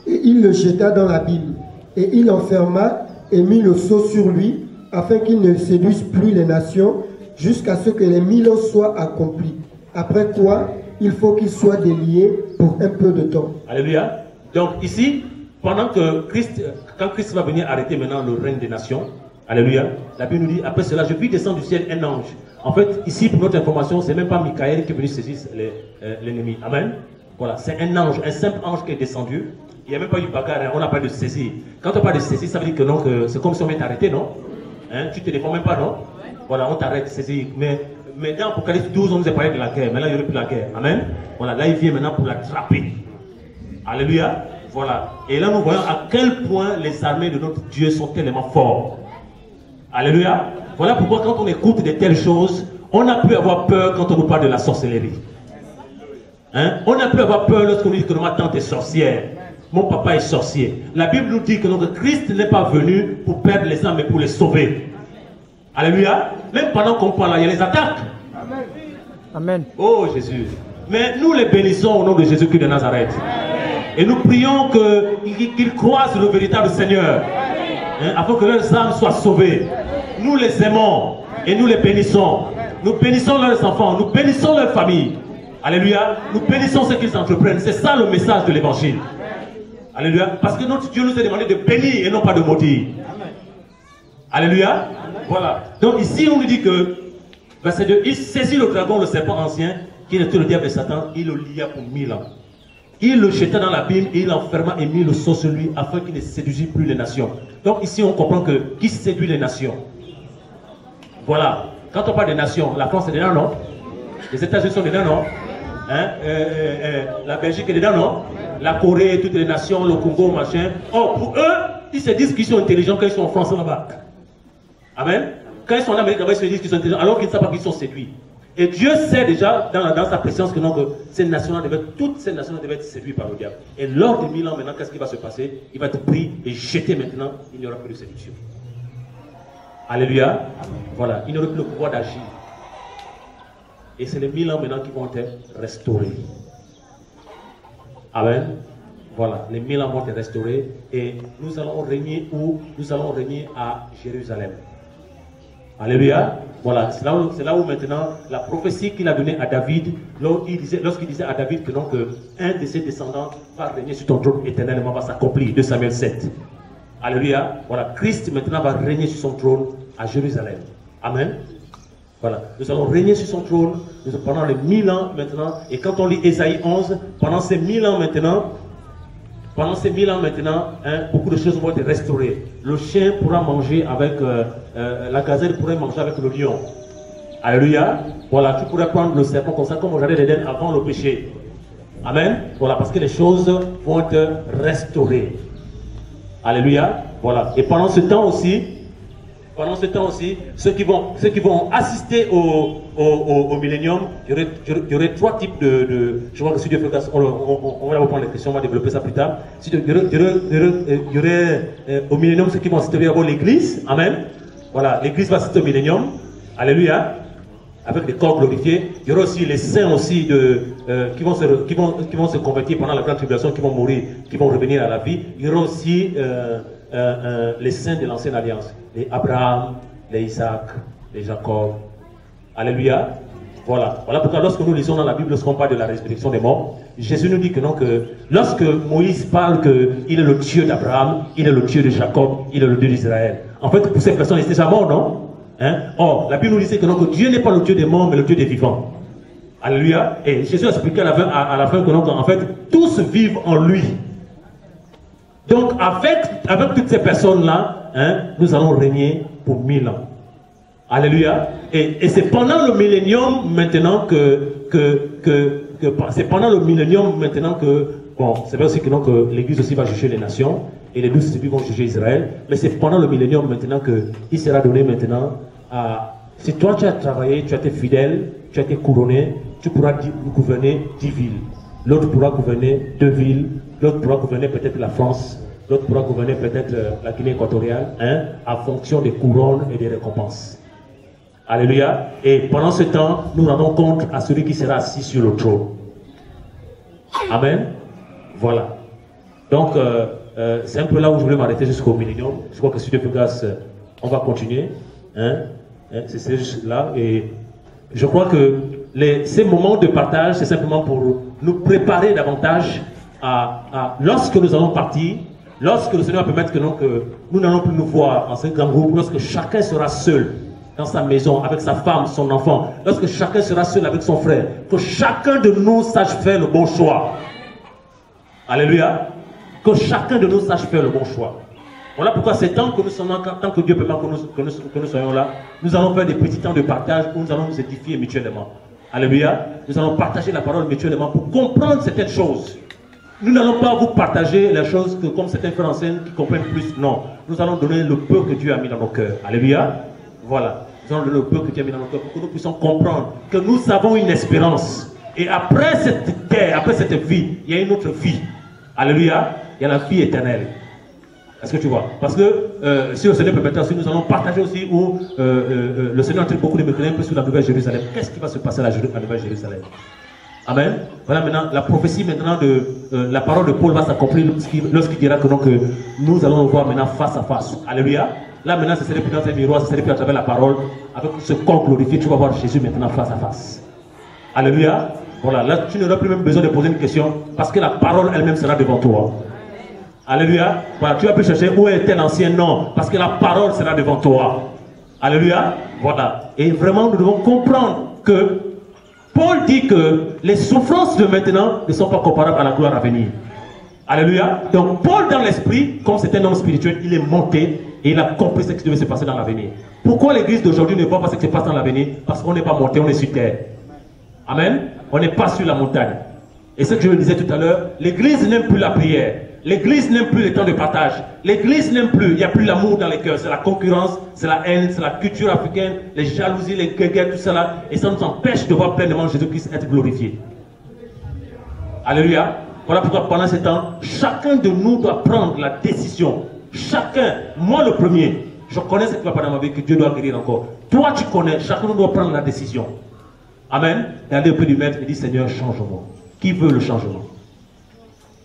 Et il le jeta dans l'abîme. Et il enferma et mit le sceau sur lui, afin qu'il ne séduise plus les nations, jusqu'à ce que les 1000 ans soient accomplis. Après quoi, il faut qu'il soit délié pour un peu de temps. Alléluia. Donc ici, pendant que quand Christ va venir arrêter maintenant le règne des nations, alléluia, la Bible nous dit, après cela, je vis descendre du ciel un ange. En fait, ici, pour notre information, c'est même pas Michael qui est venu saisir l'ennemi. Amen. Voilà, c'est un ange, un simple ange qui est descendu. Il n'y a même pas eu bagarre, hein. On n'a pas de saisir. Quand on parle de saisir, ça veut dire que non, c'est comme si on m'était arrêté, non? Hein? Tu te défends même pas, non? Voilà, on t'arrête, saisir. Mais dans Apocalypse 12, on nous a parlé de la guerre. Mais là, il n'y aurait plus la guerre. Amen. Voilà, là, il vient maintenant pour l'attraper. Alléluia. Voilà. Et là, nous voyons à quel point les armées de notre Dieu sont tellement fortes. Alléluia. Voilà pourquoi quand on écoute de telles choses, on n'a plus à avoir peur quand on nous parle de la sorcellerie. Hein? On n'a plus à avoir peur lorsqu'on dit que ma tante est sorcière. Mon papa est sorcier. La Bible nous dit que donc, Christ n'est pas venu pour perdre les âmes, mais pour les sauver. Alléluia. Même pendant qu'on parle, il y a les attaques. Amen. Amen. Oh Jésus. Mais nous les bénissons au nom de Jésus-Christ de Nazareth. Amen. Et nous prions qu'ils croisent le véritable Seigneur. Hein, afin que leurs âmes soient sauvées. Nous les aimons et nous les bénissons. Nous bénissons leurs enfants, nous bénissons leurs familles. Alléluia. Nous bénissons ce qu'ils entreprennent. C'est ça le message de l'évangile. Alléluia. Parce que notre Dieu nous a demandé de bénir et non pas de maudire. Amen. Alléluia. Voilà. Donc ici on nous dit que, verset 2, il saisit le dragon, le serpent ancien, qui était le diable et Satan, il le lia pour 1000 ans. Il le jeta dans l'abîme et il enferma et mit le sceau sur lui afin qu'il ne séduisît plus les nations. Donc ici on comprend que qui séduit les nations? Voilà. Quand on parle des nations, la France est dedans, non? Les États-Unis sont dedans, non? Hein? La Belgique est dedans, non? La Corée, toutes les nations, le Congo, machin. Oh, pour eux, ils se disent qu'ils sont intelligents quand ils sont en France là-bas. Amen. Quand ils sont en Amérique, ils se disent qu'ils sont intelligents, alors qu'ils ne savent pas qu'ils sont séduits. Et Dieu sait déjà dans sa préscience que, non, que toutes ces nations devaient être séduites par le diable. Et lors de 1000 ans, maintenant, qu'est-ce qui va se passer? Il va être pris et jeté maintenant. Il n'y aura plus de séduction. Alléluia. Voilà. Il n'y aura plus le pouvoir d'agir. Et c'est les 1000 ans maintenant qui vont être restaurés. Amen. Voilà. Les 1000 ans vont être restaurés. Et nous allons régner où? Nous allons régner à Jérusalem. Alléluia. Voilà, c'est là où maintenant la prophétie qu'il a donnée à David, lorsqu'il disait à David que donc un de ses descendants va régner sur ton trône éternellement, va s'accomplir, 2 Samuel 7. Alléluia. Voilà, Christ maintenant va régner sur son trône à Jérusalem. Amen. Voilà, nous allons régner sur son trône pendant les 1000 ans maintenant. Et quand on lit Ésaïe 11, pendant ces 1000 ans maintenant, beaucoup de choses vont être restaurées. Le chien pourra manger avec, la gazelle pourrait manger avec le lion. Alléluia. Voilà, tu pourrais prendre le serpent comme ça, comme au jardin d'Éden avant le péché. Amen. Voilà, parce que les choses vont être restaurées. Alléluia. Voilà. Et pendant ce temps aussi, ceux qui vont assister au millénium, il y aurait 3 types de. Je vois que si Dieu fait grâce, on va reprendre les questions, on va développer ça plus tard. Il y aurait au millénium ceux qui vont assister d'abord l'église. Amen. Voilà, l'église va assister au millénium. Alléluia. avec des corps glorifiés. Il y aura aussi les saints aussi qui vont se convertir pendant la grande tribulation, qui vont mourir, qui vont revenir à la vie. Il y aura aussi les saints de l'ancienne alliance, les Abraham, les Isaac, les Jacob. Alléluia. Voilà pourquoi lorsque nous lisons dans la Bible, lorsqu'on parle de la résurrection des morts, Jésus nous dit que non, que lorsque Moïse parle qu'il est le Dieu d'Abraham, il est le Dieu de Jacob, il est le Dieu d'Israël. En fait, pour ces personnes, ils étaient déjà morts, non? Or, la Bible nous dit que non, que Dieu n'est pas le Dieu des morts, mais le Dieu des vivants. Alléluia. Et Jésus a expliqué à la fin que non, en fait, tous vivent en lui. Donc, avec toutes ces personnes-là, nous allons régner pour 1000 ans. Alléluia. Et c'est pendant le millénium maintenant c'est pendant le millénium maintenant que, bon, c'est vrai aussi que, non, que l'Église aussi va juger les nations, et les 12 tribus vont juger Israël, mais c'est pendant le millénium maintenant qu'il sera donné maintenant à, si toi tu as travaillé, tu as été fidèle, tu as été couronné, tu pourras gouverner 10 villes, l'autre pourra gouverner 2 villes, l'autre pourra gouverner peut-être la France, l'autre pourra gouverner peut-être la Guinée équatoriale, en fonction des couronnes et des récompenses. Alléluia. Et pendant ce temps, nous rendons compte à celui qui sera assis sur le trône. Amen. Voilà. Donc, c'est un peu là où je voulais m'arrêter jusqu'au millénium. Je crois que si Dieu peut grâce, on va continuer. C'est juste là. Et je crois que ces moments de partage, c'est simplement pour nous préparer davantage à lorsque nous allons partir, lorsque le Seigneur va permettre que nous n'allons plus nous voir en ce grand groupe, lorsque chacun sera seul dans sa maison, avec sa femme, son enfant, lorsque chacun sera seul avec son frère, que chacun de nous sache faire le bon choix. Alléluia. Que chacun de nous sache faire le bon choix. Voilà pourquoi c'est tant que nous sommes là, tant que Dieu permet que nous soyons là, nous allons faire des petits temps de partage où nous allons nous édifier mutuellement. Alléluia. Nous allons partager la parole mutuellement pour comprendre certaines choses. Nous n'allons pas vous partager les choses que, comme certains frères enseignent qui comprennent plus. Non. Nous allons donner le peu que Dieu a mis dans nos cœurs. Alléluia. Voilà. Nous allons donner le peu que Dieu a mis dans nos cœurs pour que nous puissions comprendre que nous avons une espérance. Et après cette terre, après cette vie, il y a une autre vie. Alléluia. Il y a la vie éternelle. Est-ce que tu vois? Parce que si le Seigneur permet aussi, nous allons partager aussi où le Seigneur entraîne beaucoup de mécréants un peu sur la Nouvelle Jérusalem. Qu'est-ce qui va se passer à la Nouvelle Jérusalem? Amen. Voilà maintenant la prophétie maintenant de la parole de Paul va s'accomplir lorsqu'il dira que, que nous allons le voir maintenant face à face. Alléluia. Là maintenant ce serait plus dans un miroir, ce serait plus à travers la parole. Avec ce corps glorifié, tu vas voir Jésus maintenant face à face. Alléluia. Voilà, là tu n'auras plus même besoin de poser une question parce que la parole elle-même sera devant toi. Alléluia. Voilà, tu vas plus chercher où est tel ancien nom parce que la parole sera devant toi. Alléluia. Voilà. Et vraiment nous devons comprendre que Paul dit que les souffrances de maintenant ne sont pas comparables à la gloire à venir. Alléluia. Donc Paul dans l'esprit, comme c'est un homme spirituel, il est monté et il a compris ce qui devait se passer dans l'avenir. Pourquoi l'église d'aujourd'hui ne voit pas ce qui se passe dans l'avenir? Parce qu'on n'est pas monté, on est sur terre. Amen. On n'est pas sur la montagne. Et ce que je le disais tout à l'heure, l'église n'aime plus la prière. L'église n'aime plus les temps de partage. L'église n'aime plus, il n'y a plus l'amour dans les cœurs. C'est la concurrence, c'est la haine, c'est la culture africaine, les jalousies, les guerres, tout cela. Et ça nous empêche de voir pleinement Jésus-Christ être glorifié. Alléluia. Voilà pourquoi pendant ce temps, chacun de nous doit prendre la décision. Chacun, moi le premier, je connais ce qui va pas dans ma vie, que Dieu doit guérir encore. Toi tu connais, chacun de nous doit prendre la décision. Amen. Et aller auprès du maître et dire Seigneur, change-moi. Qui veut le changement?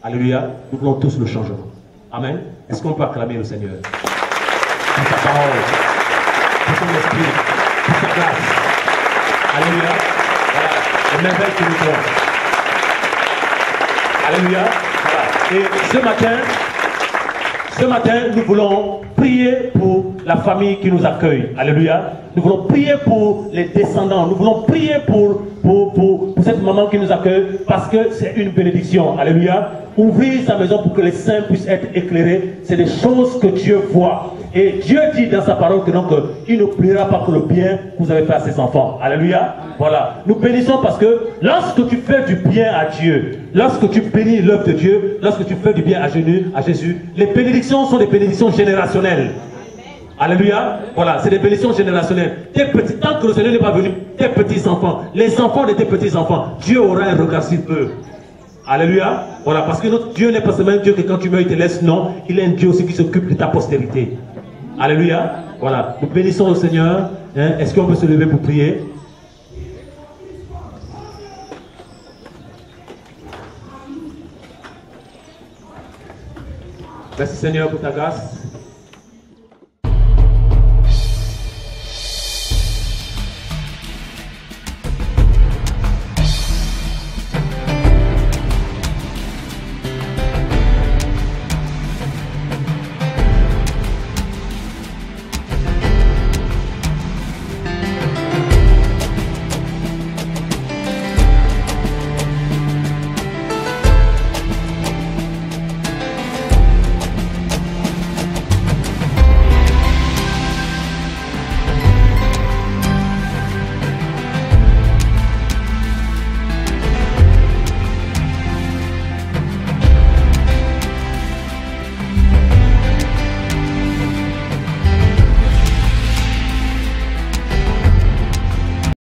Alléluia. Nous voulons tous le changement. Amen. Est-ce qu'on peut acclamer le Seigneur pour sa parole, pour son esprit, pour sa grâce? Alléluia. Voilà. Les merveilles que nous faisons. Alléluia. Voilà. Et ce matin, nous voulons prier pour la famille qui nous accueille. Alléluia. Nous voulons prier pour les descendants. Nous voulons prier pour cette maman qui nous accueille parce que c'est une bénédiction. Alléluia. Ouvrir sa maison pour que les saints puissent être éclairés. C'est des choses que Dieu voit. Et Dieu dit dans sa parole que donc il n'oubliera pas que le bien que vous avez fait à ses enfants. Alléluia. Voilà. Nous bénissons parce que lorsque tu fais du bien à Dieu, lorsque tu bénis l'œuvre de Dieu, lorsque tu fais du bien à Jésus, les bénédictions sont des bénédictions générationnelles. Alléluia. Voilà, c'est des bénédictions générationnelles. Tes petits, tant que le Seigneur n'est pas venu, tes petits enfants, les enfants de tes petits enfants, Dieu aura un regard sur eux. Alléluia. Voilà, parce que notre Dieu n'est pas seulement un Dieu que quand tu meurs il te laisse, non, il est un Dieu aussi qui s'occupe de ta postérité. Alléluia. Voilà, nous bénissons le Seigneur. Est-ce qu'on peut se lever pour prier? Merci Seigneur pour ta grâce.